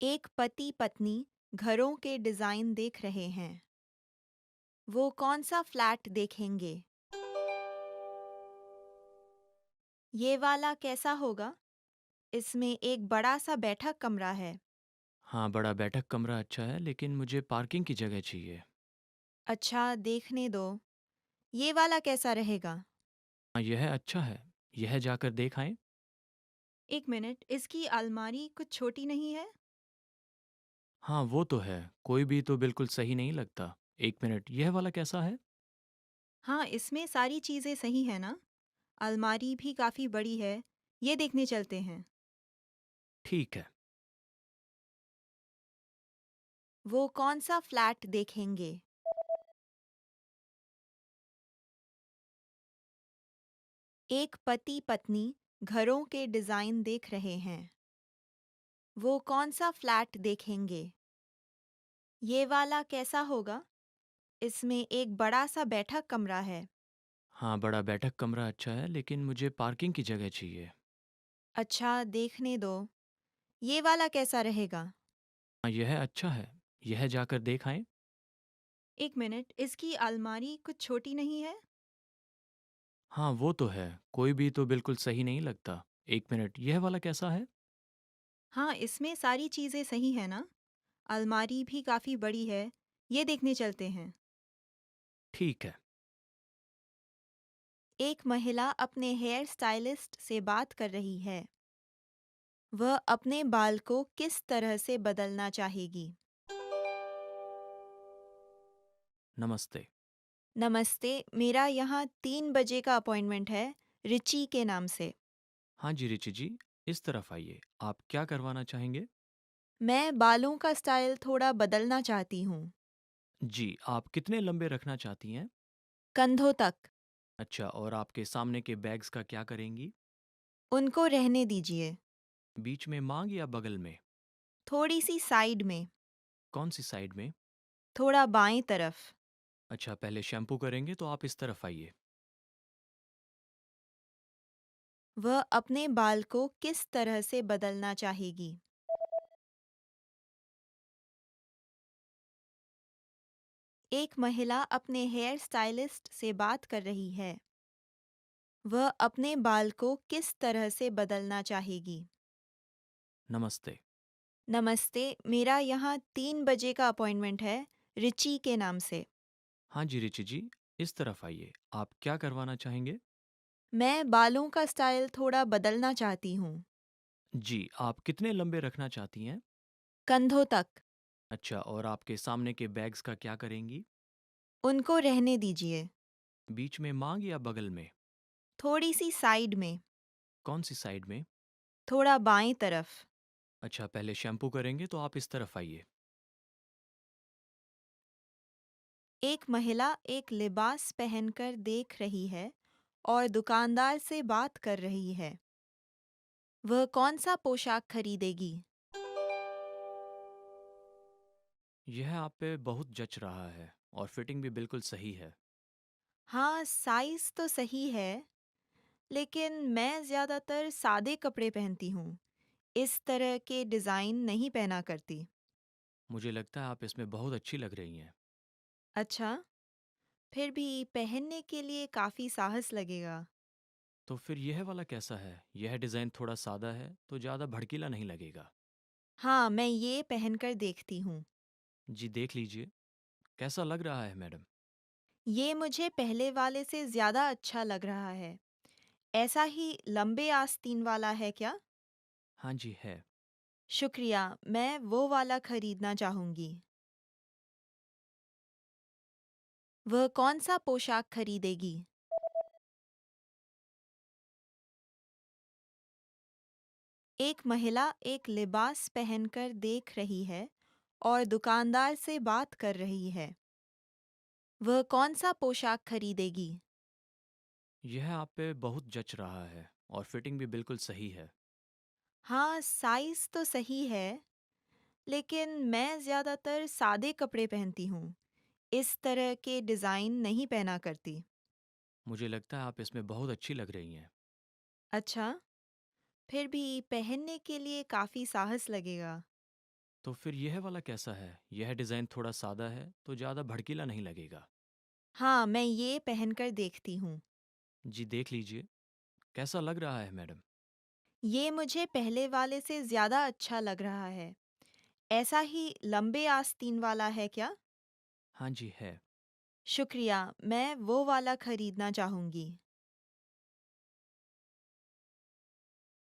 Speaker 4: एक पति पत्नी घरों के design देख रहे हैं। वो कौन सा फ्लैट देखेंगे? ये वाला कैसा होगा? इसमें एक बड़ा सा बैठक कमरा है।
Speaker 5: हाँ, बड़ा बैठक कमरा अच्छा है, लेकिन मुझे पार्किंग की जगह चाहिए।
Speaker 4: अच्छा, देखने दो। ये वाला कैसा रहेगा?
Speaker 5: हाँ, यह अच्छा है। यह जाकर देख आएं?
Speaker 4: एक मिनट, इसकी अलमारी कुछ छोटी नहीं है?
Speaker 5: हाँ, वो तो है। कोई भी तो बिल्कुल सही नहीं लगता। एक मिनट, यह वाला कैसा है?
Speaker 4: हाँ, इसमें सारी चीज़ें सही है ना? अलमारी भी काफ़ी बड़ी है। ये देखने चलते हैं।
Speaker 5: ठीक है।
Speaker 4: वो कौन सा फ्लैट देखेंगे? एक पति पत्नी घरों के डिज़ाइन देख रहे हैं। वो कौन सा फ्लैट देखेंगे? ये वाला कैसा होगा? इसमें एक बड़ा सा बैठक कमरा है।
Speaker 5: हाँ, बड़ा बैठक कमरा अच्छा है, लेकिन मुझे पार्किंग की जगह चाहिए।
Speaker 4: अच्छा, देखने दो। ये वाला कैसा रहेगा?
Speaker 5: हाँ, यह अच्छा है। यह जाकर देख आएं?
Speaker 4: एक मिनट, इसकी अलमारी कुछ छोटी नहीं है?
Speaker 5: हाँ, वो तो है। कोई भी तो बिल्कुल सही नहीं लगता। एक मिनट, यह वाला कैसा है?
Speaker 4: हाँ, इसमें सारी चीज़ें सही है ना? अलमारी भी काफ़ी बड़ी है। ये देखने चलते हैं।
Speaker 5: ठीक है।
Speaker 4: एक महिला अपने हेयर स्टाइलिस्ट से बात कर रही है। वह अपने बाल को किस तरह से बदलना चाहेगी?
Speaker 5: नमस्ते।
Speaker 4: नमस्ते, मेरा यहाँ 3 बजे का अपॉइंटमेंट है, रिची के नाम से।
Speaker 5: हाँ जी, रिची जी, इस तरफ आइए। आप क्या करवाना चाहेंगे?
Speaker 4: मैं बालों का स्टाइल थोड़ा बदलना चाहती हूँ।
Speaker 5: जी, आप कितने लंबे रखना चाहती हैं?
Speaker 4: कंधों तक।
Speaker 5: अच्छा, और आपके सामने के बैग्स का क्या करेंगी?
Speaker 4: उनको रहने दीजिए।
Speaker 5: बीच में मांग या बगल में?
Speaker 4: थोड़ी सी साइड में।
Speaker 5: कौन सी साइड में?
Speaker 4: थोड़ा बाएं तरफ।
Speaker 5: अच्छा, पहले शैम्पू करेंगे तो आप इस तरफ आइए।
Speaker 4: वह अपने बाल को किस तरह से बदलना चाहेगी? एक महिला अपने हेयर स्टाइलिस्ट से बात कर रही है। वह अपने बाल को किस तरह से बदलना चाहेगी?
Speaker 5: नमस्ते।
Speaker 4: नमस्ते, मेरा यहाँ 3 बजे का अपॉइंटमेंट है, रिची के नाम से।
Speaker 5: हाँ जी, रिची जी, इस तरफ आइए। आप क्या करवाना चाहेंगे?
Speaker 4: मैं बालों का स्टाइल थोड़ा बदलना चाहती हूँ।
Speaker 5: जी, आप कितने लंबे रखना चाहती हैं?
Speaker 4: कंधों तक।
Speaker 5: अच्छा, और आपके सामने के बैग्स का क्या करेंगी?
Speaker 4: उनको रहने दीजिए।
Speaker 5: बीच में मांग या बगल में?
Speaker 4: थोड़ी सी साइड में।
Speaker 5: कौन सी साइड में?
Speaker 4: थोड़ा बाएं तरफ।
Speaker 5: अच्छा, पहले शैम्पू करेंगे तो आप इस तरफ आइए।
Speaker 4: एक महिला एक लिबास पहनकर देख रही है और दुकानदार से बात कर रही है। वह कौन सा पोशाक खरीदेगी?
Speaker 5: यह आप पे बहुत जच रहा है और फिटिंग भी बिल्कुल सही है।
Speaker 4: हाँ, साइज तो सही है, लेकिन मैं ज़्यादातर सादे कपड़े पहनती हूँ। इस तरह के डिज़ाइन नहीं पहना करती।
Speaker 5: मुझे लगता है आप इसमें बहुत अच्छी लग रही हैं।
Speaker 4: अच्छा, फिर भी पहनने के लिए काफ़ी साहस लगेगा।
Speaker 5: तो फिर यह वाला कैसा है? यह डिज़ाइन थोड़ा सादा है तो ज़्यादा भड़कीला नहीं लगेगा।
Speaker 4: हाँ, मैं ये पहनकर देखती हूँ।
Speaker 5: जी देख लीजिए, कैसा लग रहा है मैडम?
Speaker 4: ये मुझे पहले वाले से ज़्यादा अच्छा लग रहा है। ऐसा ही लंबे आस्तीन वाला है क्या?
Speaker 5: हाँ जी है।
Speaker 4: शुक्रिया, मैं वो वाला खरीदना चाहूँगी। वह कौन सा पोशाक खरीदेगी? एक महिला एक लिबास पहनकर देख रही है और दुकानदार से बात कर रही है। वह कौन सा पोशाक खरीदेगी?
Speaker 5: यह आप पे बहुत जच रहा है और फिटिंग भी बिल्कुल सही है।
Speaker 4: हाँ, साइज तो सही है, लेकिन मैं ज़्यादातर सादे कपड़े पहनती हूँ। इस तरह के डिज़ाइन नहीं पहना करती।
Speaker 5: मुझे लगता है आप इसमें बहुत अच्छी लग रही हैं।
Speaker 4: अच्छा, फिर भी पहनने के लिए काफ़ी साहस लगेगा।
Speaker 5: तो फिर यह वाला कैसा है? यह डिज़ाइन थोड़ा सादा है तो ज़्यादा भड़कीला नहीं लगेगा।
Speaker 4: हाँ, मैं ये पहनकर देखती हूँ।
Speaker 5: जी देख लीजिए, कैसा लग रहा है मैडम?
Speaker 4: ये मुझे पहले वाले से ज़्यादा अच्छा लग रहा है। ऐसा ही लंबे आस्तीन वाला है क्या?
Speaker 5: हाँ जी है।
Speaker 4: शुक्रिया, मैं वो वाला खरीदना चाहूँगी।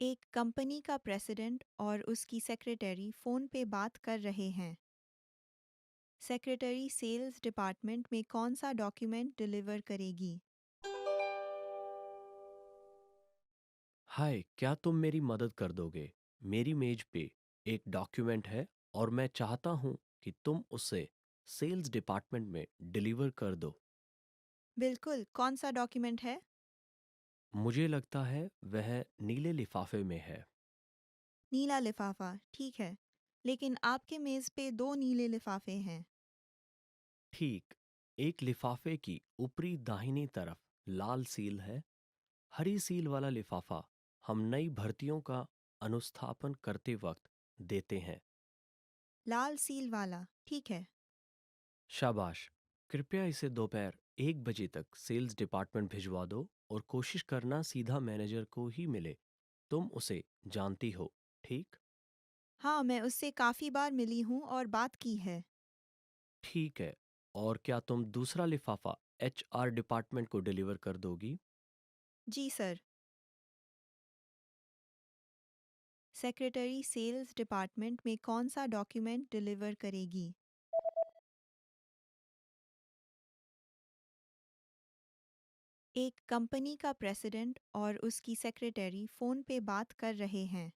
Speaker 4: एक कंपनी का प्रेसिडेंट और उसकी सेक्रेटरी फ़ोन पे बात कर रहे हैं। सेक्रेटरी सेल्स डिपार्टमेंट में कौन सा डॉक्यूमेंट डिलीवर करेगी?
Speaker 6: हाय, क्या तुम मेरी मदद कर दोगे? मेरी मेज पे एक डॉक्यूमेंट है और मैं चाहता हूँ कि तुम उसे सेल्स डिपार्टमेंट में डिलीवर कर दो।
Speaker 4: बिल्कुल, कौन सा डॉक्यूमेंट है?
Speaker 6: मुझे लगता है वह नीले लिफाफे में है।
Speaker 4: नीला लिफाफा, ठीक है। लेकिन आपके मेज़ पे 2 नीले लिफाफे हैं।
Speaker 6: ठीक, एक लिफाफे की ऊपरी दाहिनी तरफ लाल सील है। हरी सील वाला लिफाफा हम नई भर्तियों का अनुस्थापन करते वक्त देते हैं।
Speaker 4: लाल सील वाला, ठीक है।
Speaker 6: शाबाश। कृपया इसे दोपहर 1 बजे तक सेल्स डिपार्टमेंट भिजवा दो और कोशिश करना सीधा मैनेजर को ही मिले। तुम उसे जानती हो, ठीक?
Speaker 4: हाँ, मैं उससे काफ़ी बार मिली हूँ और बात की है।
Speaker 6: ठीक है। और क्या तुम दूसरा लिफाफा HR डिपार्टमेंट को डिलीवर कर दोगी?
Speaker 4: जी सर। सेक्रेटरी सेल्स डिपार्टमेंट में कौन सा डॉक्यूमेंट डिलीवर करेगी? एक कंपनी का प्रेसिडेंट और उसकी सेक्रेटरी फ़ोन पे बात कर रहे हैं।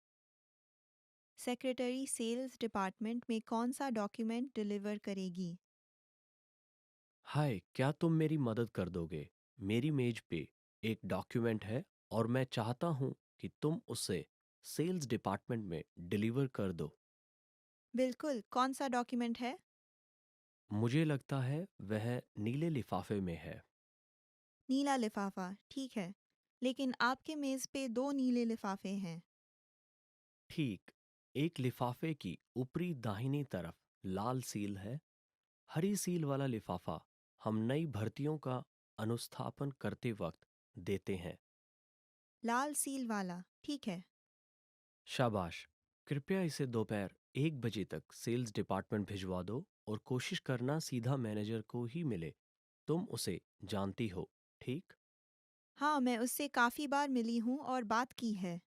Speaker 4: सेक्रेटरी सेल्स डिपार्टमेंट में कौन सा डॉक्यूमेंट डिलीवर करेगी?
Speaker 6: हाय, क्या तुम मेरी मदद कर दोगे? मेरी मेज पे एक डॉक्यूमेंट है और मैं चाहता हूँ कि तुम उसे सेल्स डिपार्टमेंट में डिलीवर कर दो।
Speaker 4: बिल्कुल, कौन सा डॉक्यूमेंट है?
Speaker 6: मुझे लगता है वह नीले लिफाफे में है।
Speaker 4: नीला लिफाफा, ठीक है। लेकिन आपके मेज़ पे 2 नीले लिफाफे हैं।
Speaker 6: ठीक, एक लिफाफे की ऊपरी दाहिनी तरफ लाल सील है। हरी सील वाला लिफाफा हम नई भर्तियों का अनुस्थापन करते वक्त देते हैं।
Speaker 4: लाल सील वाला, ठीक है।
Speaker 6: शाबाश। कृपया इसे दोपहर 1 बजे तक सेल्स डिपार्टमेंट भिजवा दो और कोशिश करना सीधा मैनेजर को ही मिले। तुम उसे जानती हो, ठीक?
Speaker 4: हाँ, मैं उससे काफ़ी बार मिली हूँ और बात की है।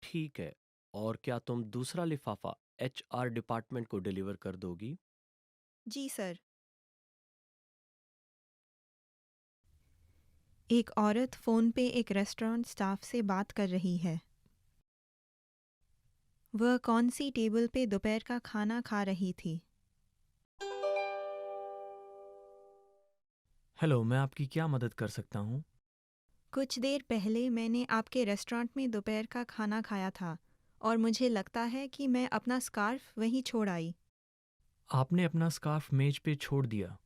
Speaker 6: ठीक है। और क्या तुम दूसरा लिफाफा HR डिपार्टमेंट को डिलीवर कर दोगी?
Speaker 4: जी सर। एक औरत फ़ोन पे एक रेस्टोरेंट स्टाफ से बात कर रही है। वह कौन सी टेबल पे दोपहर का खाना खा रही थी?
Speaker 5: हेलो, मैं आपकी क्या मदद कर सकता हूँ?
Speaker 4: कुछ देर पहले मैंने आपके रेस्टोरेंट में दोपहर का खाना खाया था और मुझे लगता है कि मैं अपना स्कार्फ वहीं छोड़ आई।
Speaker 5: आपने अपना स्कार्फ मेज पे छोड़ दिया।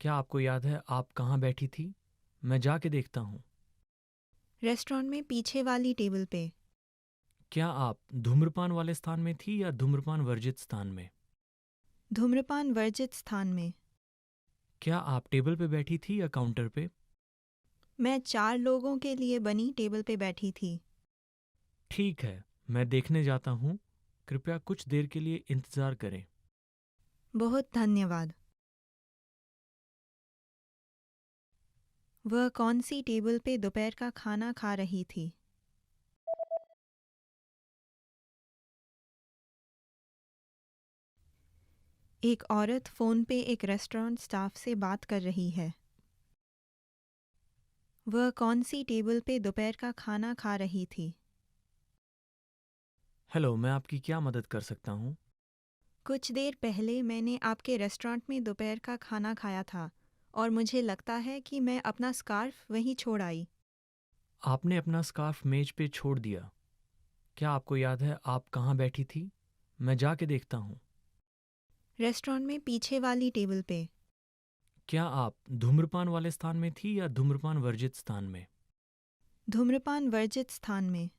Speaker 5: क्या आपको याद है आप कहाँ बैठी थी? मैं जाके देखता हूँ।
Speaker 4: रेस्टोरेंट में पीछे वाली टेबल पे।
Speaker 5: क्या आप धूम्रपान वाले स्थान में थी या धूम्रपान वर्जित स्थान में?
Speaker 4: धूम्रपान वर्जित स्थान में।
Speaker 5: क्या आप टेबल पे बैठी थी या काउंटर पे?
Speaker 4: मैं 4 लोगों के लिए बनी टेबल पे बैठी थी।
Speaker 5: ठीक है, मैं देखने जाता हूँ। कृपया कुछ देर के लिए इंतज़ार करें।
Speaker 4: बहुत धन्यवाद। वह कौन सी टेबल पे दोपहर का खाना खा रही थी? एक औरत फ़ोन पे एक रेस्टोरेंट स्टाफ से बात कर रही है। वह कौन सी टेबल पे दोपहर का खाना खा रही थी?
Speaker 5: हेलो, मैं आपकी क्या मदद कर सकता हूँ?
Speaker 4: कुछ देर पहले मैंने आपके रेस्टोरेंट में दोपहर का खाना खाया था और मुझे लगता है कि मैं अपना स्कार्फ वहीं छोड़ आई।
Speaker 5: आपने अपना स्कार्फ मेज पे छोड़ दिया। क्या आपको याद है आप कहाँ बैठी थी? मैं जाके देखता हूँ।
Speaker 4: रेस्टोरेंट में पीछे वाली टेबल पे।
Speaker 5: क्या आप धूम्रपान वाले स्थान में थी या धूम्रपान वर्जित स्थान में?
Speaker 4: धूम्रपान वर्जित स्थान में।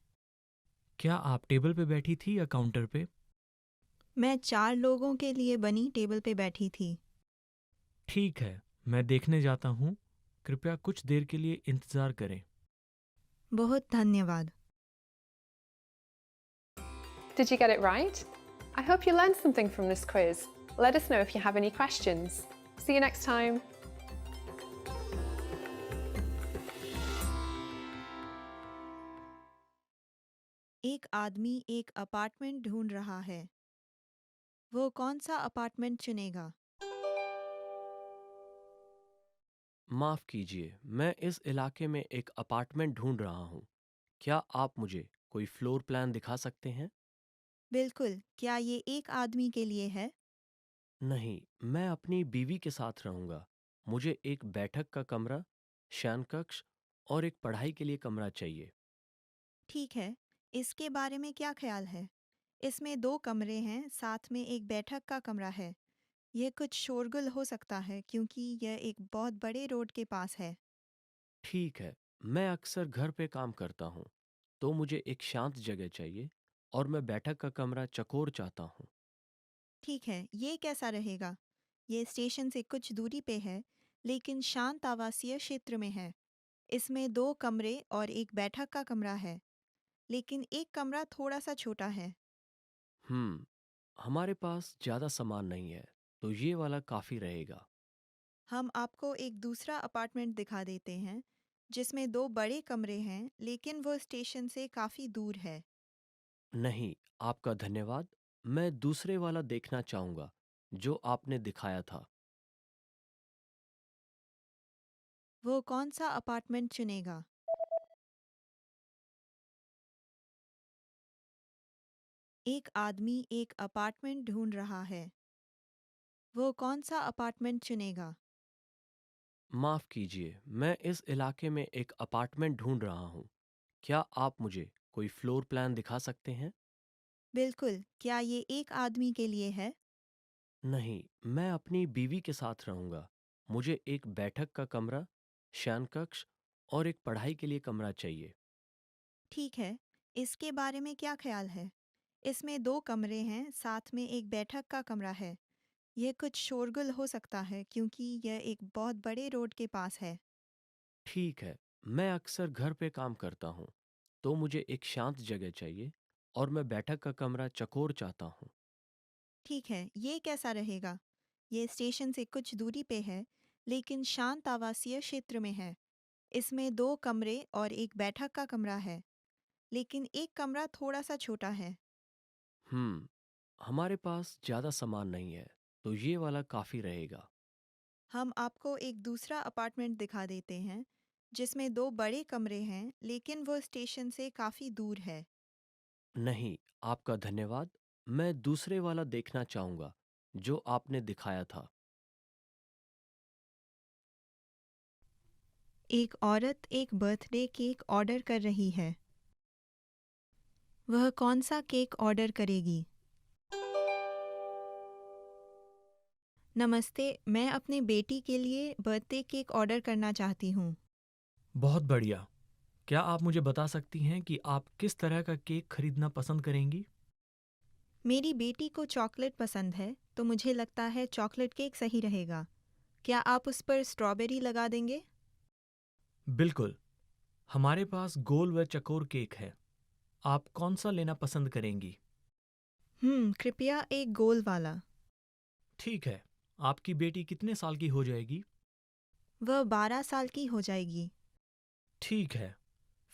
Speaker 5: क्या आप टेबल पे बैठी थी या काउंटर पे?
Speaker 4: मैं 4 लोगों के लिए बनी टेबल पे बैठी थी।
Speaker 5: ठीक है, मैं देखने जाता हूँ। कृपया कुछ देर के लिए इंतज़ार करें।
Speaker 4: बहुत धन्यवाद।
Speaker 1: Did you get it right? I hope you learned something from this quiz. Let us know if you have any questions. See you next time.
Speaker 4: एक आदमी एक अपार्टमेंट ढूंढ रहा है। वो कौन सा अपार्टमेंट चुनेगा?
Speaker 6: माफ़ कीजिए, मैं इस इलाके में एक अपार्टमेंट ढूंढ रहा हूँ। क्या आप मुझे कोई फ्लोर प्लान दिखा सकते हैं?
Speaker 4: बिल्कुल, क्या ये एक आदमी के लिए है?
Speaker 6: नहीं, मैं अपनी बीवी के साथ रहूँगा। मुझे एक बैठक का कमरा, शयन कक्ष और एक पढ़ाई के लिए कमरा चाहिए।
Speaker 4: ठीक है, इसके बारे में क्या ख्याल है? इसमें 2 कमरे हैं, साथ में एक बैठक का कमरा है। यह कुछ शोरगुल हो सकता है क्योंकि यह एक बहुत बड़े रोड के पास है।
Speaker 6: ठीक है, मैं अक्सर घर पे काम करता हूँ, तो मुझे एक शांत जगह चाहिए और मैं बैठक का कमरा चकोर चाहता हूँ।
Speaker 4: ठीक है, ये कैसा रहेगा? ये स्टेशन से कुछ दूरी पे है, लेकिन शांत आवासीय क्षेत्र में है। इसमें 2 कमरे और एक बैठक का कमरा है, लेकिन एक कमरा थोड़ा सा छोटा है।
Speaker 6: हम्म, हमारे पास ज़्यादा सामान नहीं है, तो ये वाला काफ़ी रहेगा।
Speaker 4: हम आपको एक दूसरा अपार्टमेंट दिखा देते हैं, जिसमें 2 बड़े कमरे हैं, लेकिन वो स्टेशन से काफ़ी दूर है।
Speaker 6: नहीं, आपका धन्यवाद। मैं दूसरे वाला देखना चाहूँगा, जो आपने दिखाया था।
Speaker 4: वो कौन सा अपार्टमेंट चुनेगा? एक आदमी एक अपार्टमेंट ढूंढ रहा है। वो कौन सा अपार्टमेंट चुनेगा?
Speaker 6: माफ़ कीजिए, मैं इस इलाके में एक अपार्टमेंट ढूंढ रहा हूँ। क्या आप मुझे कोई फ्लोर प्लान दिखा सकते हैं?
Speaker 4: बिल्कुल, क्या ये एक आदमी के लिए है?
Speaker 6: नहीं, मैं अपनी बीवी के साथ रहूँगा। मुझे एक बैठक का कमरा, शयन कक्ष और एक पढ़ाई के लिए कमरा चाहिए।
Speaker 4: ठीक है, इसके बारे में क्या ख्याल है? इसमें 2 कमरे हैं, साथ में एक बैठक का कमरा है। यह कुछ शोरगुल हो सकता है क्योंकि यह एक बहुत बड़े रोड के पास है।
Speaker 6: ठीक है, मैं अक्सर घर पे काम करता हूँ, तो मुझे एक शांत जगह चाहिए और मैं बैठक का कमरा चकोर चाहता हूँ।
Speaker 4: ठीक है, ये कैसा रहेगा? ये स्टेशन से कुछ दूरी पे है, लेकिन शांत आवासीय क्षेत्र में है। इसमें 2 कमरे और एक बैठक का कमरा है, लेकिन एक कमरा थोड़ा सा छोटा है।
Speaker 6: हम्म, हमारे पास ज़्यादा सामान नहीं है, तो ये वाला काफ़ी रहेगा।
Speaker 4: हम आपको एक दूसरा अपार्टमेंट दिखा देते हैं, जिसमें 2 बड़े कमरे हैं, लेकिन वो स्टेशन से काफ़ी दूर है।
Speaker 6: नहीं, आपका धन्यवाद। मैं दूसरे वाला देखना चाहूँगा, जो आपने दिखाया था।
Speaker 4: एक औरत एक बर्थडे केक ऑर्डर कर रही है। वह कौन सा केक ऑर्डर करेगी? नमस्ते, मैं अपने बेटी के लिए बर्थडे केक ऑर्डर करना चाहती हूँ।
Speaker 5: बहुत बढ़िया। क्या आप मुझे बता सकती हैं कि आप किस तरह का केक खरीदना पसंद करेंगी?
Speaker 4: मेरी बेटी को चॉकलेट पसंद है, तो मुझे लगता है चॉकलेट केक सही रहेगा। क्या आप उस पर स्ट्रॉबेरी लगा देंगे?
Speaker 5: बिल्कुल। हमारे पास गोल व चकोर केक है। आप कौन सा लेना पसंद करेंगी?
Speaker 4: कृपया एक गोल वाला।
Speaker 5: ठीक है। आपकी बेटी कितने साल की हो जाएगी?
Speaker 4: वह 12 साल की हो जाएगी।
Speaker 5: ठीक है।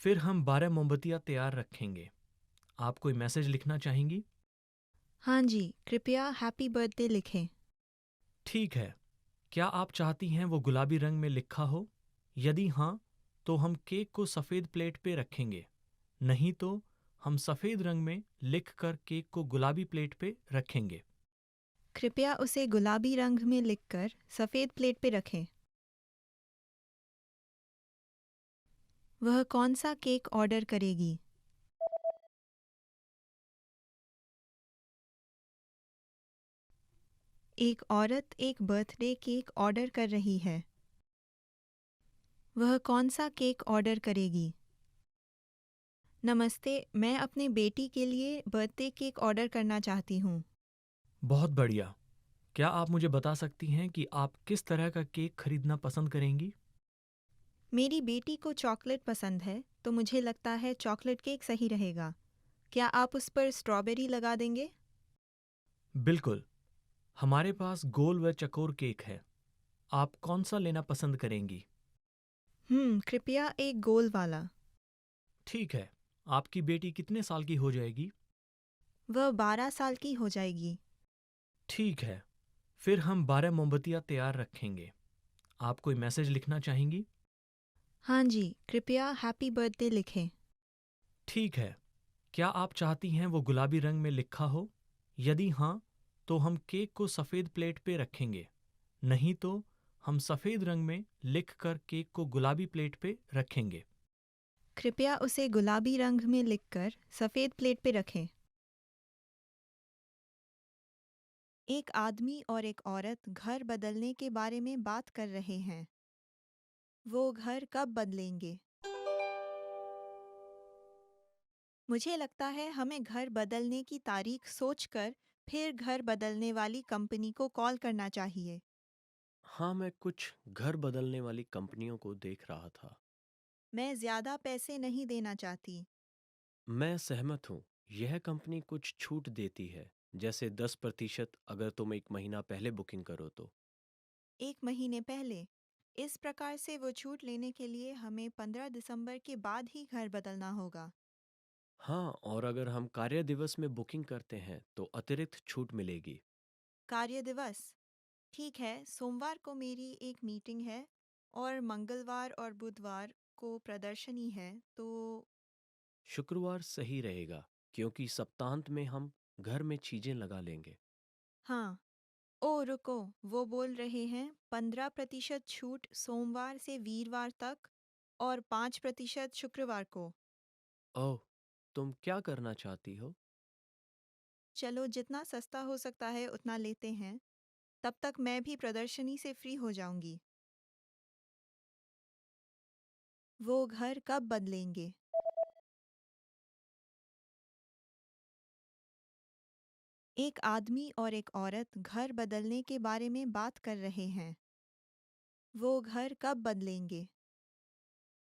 Speaker 5: फिर हम 12 मोमबत्तियां तैयार रखेंगे। आप कोई मैसेज लिखना चाहेंगी?
Speaker 4: हाँ जी, कृपया हैप्पी बर्थडे लिखें।
Speaker 5: ठीक है। क्या आप चाहती हैं वो गुलाबी रंग में लिखा हो? यदि हाँ, तो हम केक को सफ़ेद प्लेट पे रखेंगे। नहीं तो हम सफ़ेद रंग में लिखकर केक को गुलाबी प्लेट पे रखेंगे।
Speaker 4: कृपया उसे गुलाबी रंग में लिखकर सफ़ेद प्लेट पे रखें। वह कौन सा केक ऑर्डर करेगी? एक औरत एक बर्थडे केक ऑर्डर कर रही है। वह कौन सा केक ऑर्डर करेगी? नमस्ते, मैं अपने बेटी के लिए बर्थडे केक ऑर्डर करना चाहती हूँ।
Speaker 5: बहुत बढ़िया। क्या आप मुझे बता सकती हैं कि आप किस तरह का केक खरीदना पसंद करेंगी?
Speaker 4: मेरी बेटी को चॉकलेट पसंद है, तो मुझे लगता है चॉकलेट केक सही रहेगा। क्या आप उस पर स्ट्रॉबेरी लगा देंगे?
Speaker 5: बिल्कुल। हमारे पास गोल व चकोर केक है। आप कौन सा लेना पसंद करेंगी?
Speaker 4: कृपया एक गोल वाला।
Speaker 5: ठीक है। आपकी बेटी कितने साल की हो जाएगी?
Speaker 4: वह 12 साल की हो जाएगी।
Speaker 5: ठीक है। फिर हम 12 मोमबत्तियां तैयार रखेंगे। आप कोई मैसेज लिखना चाहेंगी?
Speaker 4: हाँ जी, कृपया हैप्पी बर्थडे लिखें।
Speaker 5: ठीक है। क्या आप चाहती हैं वो गुलाबी रंग में लिखा हो? यदि हाँ, तो हम केक को सफ़ेद प्लेट पे रखेंगे। नहीं तो हम सफ़ेद रंग में लिखकर केक को गुलाबी प्लेट पे रखेंगे।
Speaker 4: कृपया उसे गुलाबी रंग में लिखकर सफ़ेद प्लेट पे रखें। एक आदमी और एक औरत घर बदलने के बारे में बात कर रहे हैं। वो घर कब बदलेंगे? मुझे लगता है हमें घर बदलने की तारीख सोचकर फिर घर बदलने वाली कंपनी को कॉल करना चाहिए।
Speaker 6: हाँ, मैं कुछ घर बदलने वाली कंपनियों को देख रहा था।
Speaker 4: मैं ज़्यादा पैसे नहीं देना चाहती।
Speaker 6: मैं सहमत हूँ। यह कंपनी कुछ छूट देती है, जैसे 10% अगर तुम 1 महीना पहले बुकिंग करो तो।
Speaker 4: 1 महीने पहले। इस प्रकार से वो छूट लेने के लिए हमें 15 दिसंबर के बाद ही घर बदलना होगा।
Speaker 6: हाँ, और अगर हम कार्य दिवस में बुकिंग करते हैं तो अतिरिक्त छूट मिलेगी।
Speaker 4: कार्य दिवस। ठीक है, सोमवार को मेरी एक मीटिंग है और मंगलवार और बुधवार को प्रदर्शनी है, तो
Speaker 6: शुक्रवार सही रहेगा, क्योंकि सप्तांत में हम घर में चीजें लगा लेंगे।
Speaker 4: हाँ। ओ रुको, वो बोल रहे हैं 15% छूट सोमवार से वीरवार तक और 5% शुक्रवार को।
Speaker 6: ओह, तुम क्या करना चाहती हो?
Speaker 4: चलो, जितना सस्ता हो सकता है उतना लेते हैं। तब तक मैं भी प्रदर्शनी से फ्री हो जाऊंगी। वो घर कब बदलेंगे? एक आदमी और एक औरत घर बदलने के बारे में बात कर रहे हैं। वो घर कब बदलेंगे?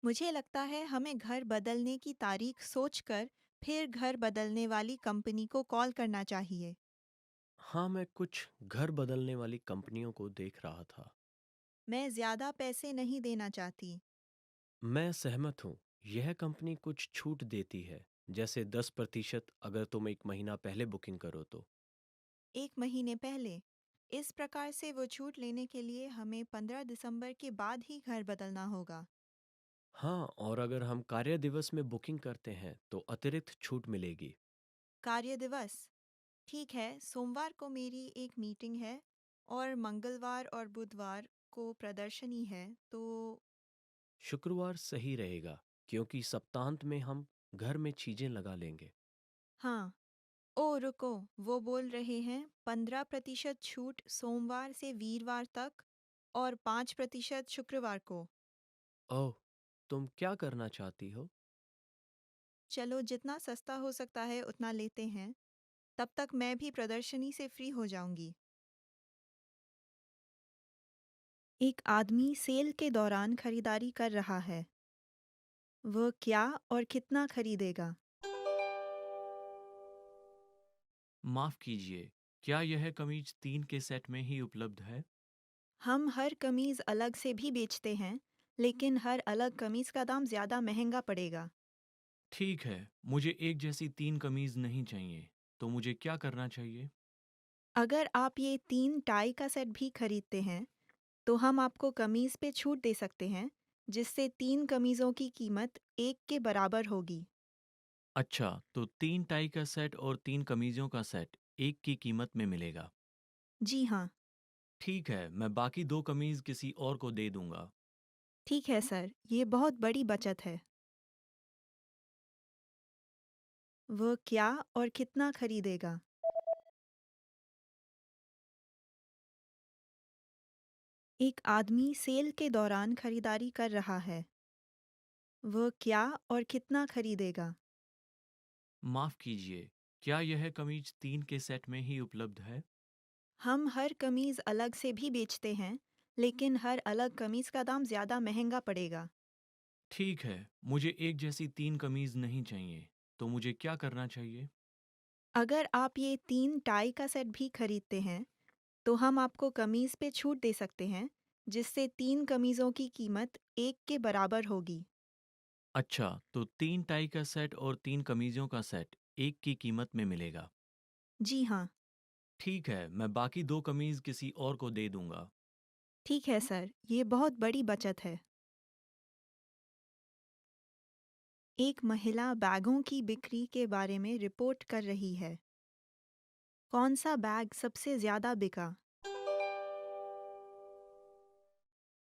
Speaker 4: मुझे लगता है हमें घर बदलने की तारीख सोचकर फिर घर बदलने वाली कंपनी को कॉल करना चाहिए।
Speaker 6: हाँ, मैं कुछ घर बदलने वाली कंपनियों को देख रहा था।
Speaker 4: मैं ज़्यादा पैसे नहीं देना चाहती।
Speaker 6: मैं सहमत हूँ। यह कंपनी कुछ छूट देती है, जैसे 10% अगर तुम 1 महीना पहले बुकिंग करो तो।
Speaker 4: 1 महीने पहले। इस प्रकार से वो छूट लेने के लिए हमें 15 दिसंबर के बाद ही घर बदलना होगा।
Speaker 6: हाँ, और अगर हम कार्य दिवस में बुकिंग करते हैं तो अतिरिक्त छूट मिलेगी।
Speaker 4: कार्य दिवस। ठीक है, सोमवार को मेरी एक मीटिंग है और मंगलवार और बुधवार को प्रदर्शनी है, तो
Speaker 6: शुक्रवार सही रहेगा क्योंकि सप्तांत में हम घर में चीजें लगा लेंगे।
Speaker 4: हाँ। ओ रुको, वो बोल रहे हैं 15% छूट सोमवार से वीरवार तक और 5% शुक्रवार को।
Speaker 6: ओह, तुम क्या करना चाहती हो?
Speaker 4: चलो जितना सस्ता हो सकता है उतना लेते हैं, तब तक मैं भी प्रदर्शनी से फ्री हो जाऊंगी। एक आदमी सेल के दौरान खरीदारी कर रहा है। वह क्या और कितना खरीदेगा?
Speaker 5: माफ कीजिए, क्या यह कमीज 3 के सेट में ही उपलब्ध है?
Speaker 4: हम हर कमीज अलग से भी बेचते हैं, लेकिन हर अलग कमीज का दाम ज्यादा महंगा पड़ेगा।
Speaker 5: ठीक है, मुझे एक जैसी 3 कमीज नहीं चाहिए, तो मुझे क्या करना चाहिए?
Speaker 4: अगर आप ये 3 टाई का सेट भी खरीदते हैं, तो हम आपको कमीज पे छूट दे सकते हैं, जिससे 3 कमीजों की कीमत एक के बराबर होगी।
Speaker 5: अच्छा, तो 3 टाई का सेट और 3 कमीजों का सेट एक की कीमत में मिलेगा।
Speaker 4: जी हाँ।
Speaker 5: ठीक है, मैं बाकी 2 कमीज किसी और को दे दूंगा।
Speaker 4: ठीक है सर, ये बहुत बड़ी बचत है। वह क्या और कितना खरीदेगा? एक आदमी सेल के दौरान खरीदारी कर रहा है। वह क्या और कितना खरीदेगा?
Speaker 5: माफ कीजिए, क्या यह कमीज 3 के सेट में ही उपलब्ध है?
Speaker 4: हम हर कमीज अलग से भी बेचते हैं, लेकिन हर अलग कमीज का दाम ज्यादा महंगा पड़ेगा।
Speaker 5: ठीक है, मुझे एक जैसी 3 कमीज नहीं चाहिए, तो मुझे क्या करना चाहिए?
Speaker 4: अगर आप ये 3 टाई का सेट भी खरीदते हैं, तो हम आपको कमीज पे छूट दे सकते हैं, जिससे 3 कमीजों की कीमत एक के बराबर होगी।
Speaker 5: अच्छा, तो 3 टाई का सेट और 3 कमीजों का सेट एक की कीमत में मिलेगा।
Speaker 4: जी हाँ।
Speaker 5: ठीक है, मैं बाकी 2 कमीज किसी और को दे दूंगा।
Speaker 4: ठीक है सर, ये बहुत बड़ी बचत है। एक महिला बैगों की बिक्री के बारे में रिपोर्ट कर रही है। कौन सा बैग सबसे ज्यादा बिका?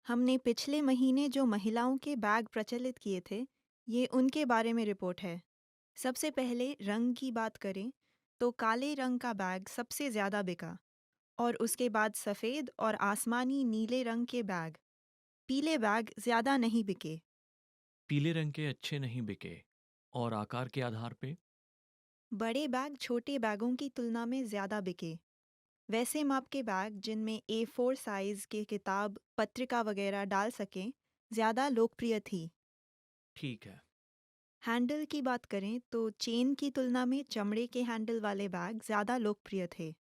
Speaker 4: हमने पिछले महीने जो महिलाओं के बैग प्रचलित किए थे, ये उनके बारे में रिपोर्ट है। सबसे पहले रंग की बात करें, तो काले रंग का बैग सबसे ज्यादा बिका और उसके बाद सफेद और आसमानी नीले रंग के बैग। पीले बैग ज्यादा नहीं बिके।
Speaker 5: पीले रंग के अच्छे नहीं बिके और आकार के आधार पे?
Speaker 4: बड़े बैग छोटे बैगों की तुलना में ज्यादा बिके। वैसे माप के बैग जिनमें A4 साइज के किताब, पत्रिका वगैरह डाल सकें, ज्यादा लोकप्रिय थी।
Speaker 5: ठीक है।
Speaker 4: हैंडल की बात करें तो चेन की तुलना में चमड़े के हैंडल वाले बैग ज्यादा लोकप्रिय थे।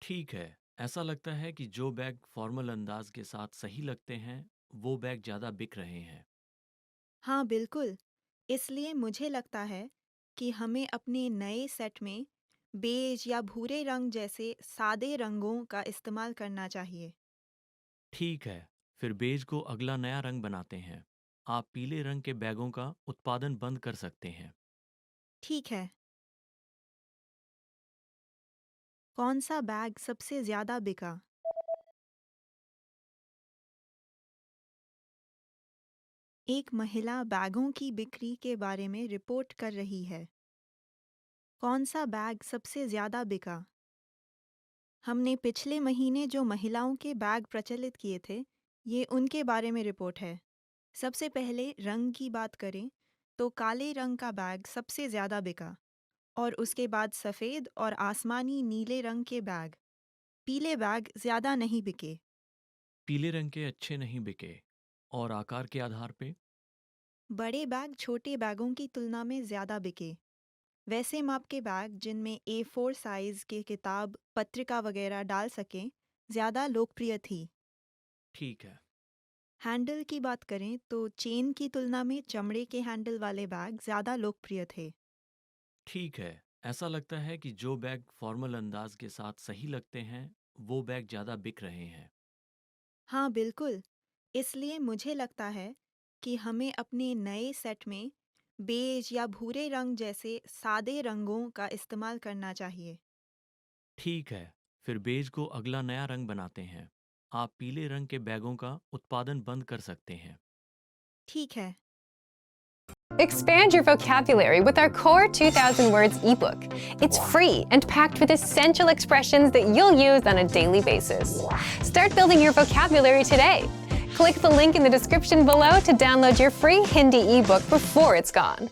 Speaker 5: ठीक है, ऐसा लगता है कि जो बैग फॉर्मल अंदाज के साथ सही लगते हैं, वो बैग ज़्यादा बिक रहे हैं।
Speaker 4: हाँ बिल्कुल। इसलिए मुझे लगता है कि हमें अपने नए सेट में बेज या भूरे रंग जैसे सादे रंगों का इस्तेमाल करना चाहिए।
Speaker 5: ठीक है, फिर बेज को अगला नया रंग बनाते हैं। आप पीले रंग के बैगों का उत्पादन बंद कर सकते हैं।
Speaker 4: ठीक है। कौन सा बैग सबसे ज्यादा बिका? एक महिला बैगों की बिक्री के बारे में रिपोर्ट कर रही है। कौन सा बैग सबसे ज्यादा बिका? हमने पिछले महीने जो महिलाओं के बैग प्रचलित किए थे, ये उनके बारे में रिपोर्ट है। सबसे पहले रंग की बात करें, तो काले रंग का बैग सबसे ज्यादा बिका और उसके बाद सफेद और आसमानी नीले रंग के बैग। पीले बैग ज्यादा नहीं बिके।
Speaker 5: पीले रंग के अच्छे नहीं बिके और आकार के आधार पे?
Speaker 4: बड़े बैग छोटे बैगों की तुलना में ज्यादा बिके। वैसे माप के बैग जिनमें A4 साइज के किताब, पत्रिका वगैरह डाल सकें, ज्यादा लोकप्रिय थी।
Speaker 5: ठीक है।
Speaker 4: हैंडल की बात करें तो चेन की तुलना में चमड़े के हैंडल वाले बैग ज्यादा लोकप्रिय थे।
Speaker 5: ठीक है, ऐसा लगता है कि जो बैग फॉर्मल अंदाज के साथ सही लगते हैं, वो बैग ज़्यादा बिक रहे हैं।
Speaker 4: हाँ बिल्कुल। इसलिए मुझे लगता है कि हमें अपने नए सेट में बेज या भूरे रंग जैसे सादे रंगों का इस्तेमाल करना चाहिए।
Speaker 5: ठीक है, फिर बेज को अगला नया रंग बनाते हैं। आप पीले रंग के बैगों का उत्पादन बंद कर सकते हैं।
Speaker 4: ठीक है।
Speaker 1: Expand your vocabulary with our Core 2000 Words ebook. It's free and packed with essential expressions that you'll use on a daily basis. Start building your vocabulary today. Click the link in the description below to download your free Hindi ebook before it's gone.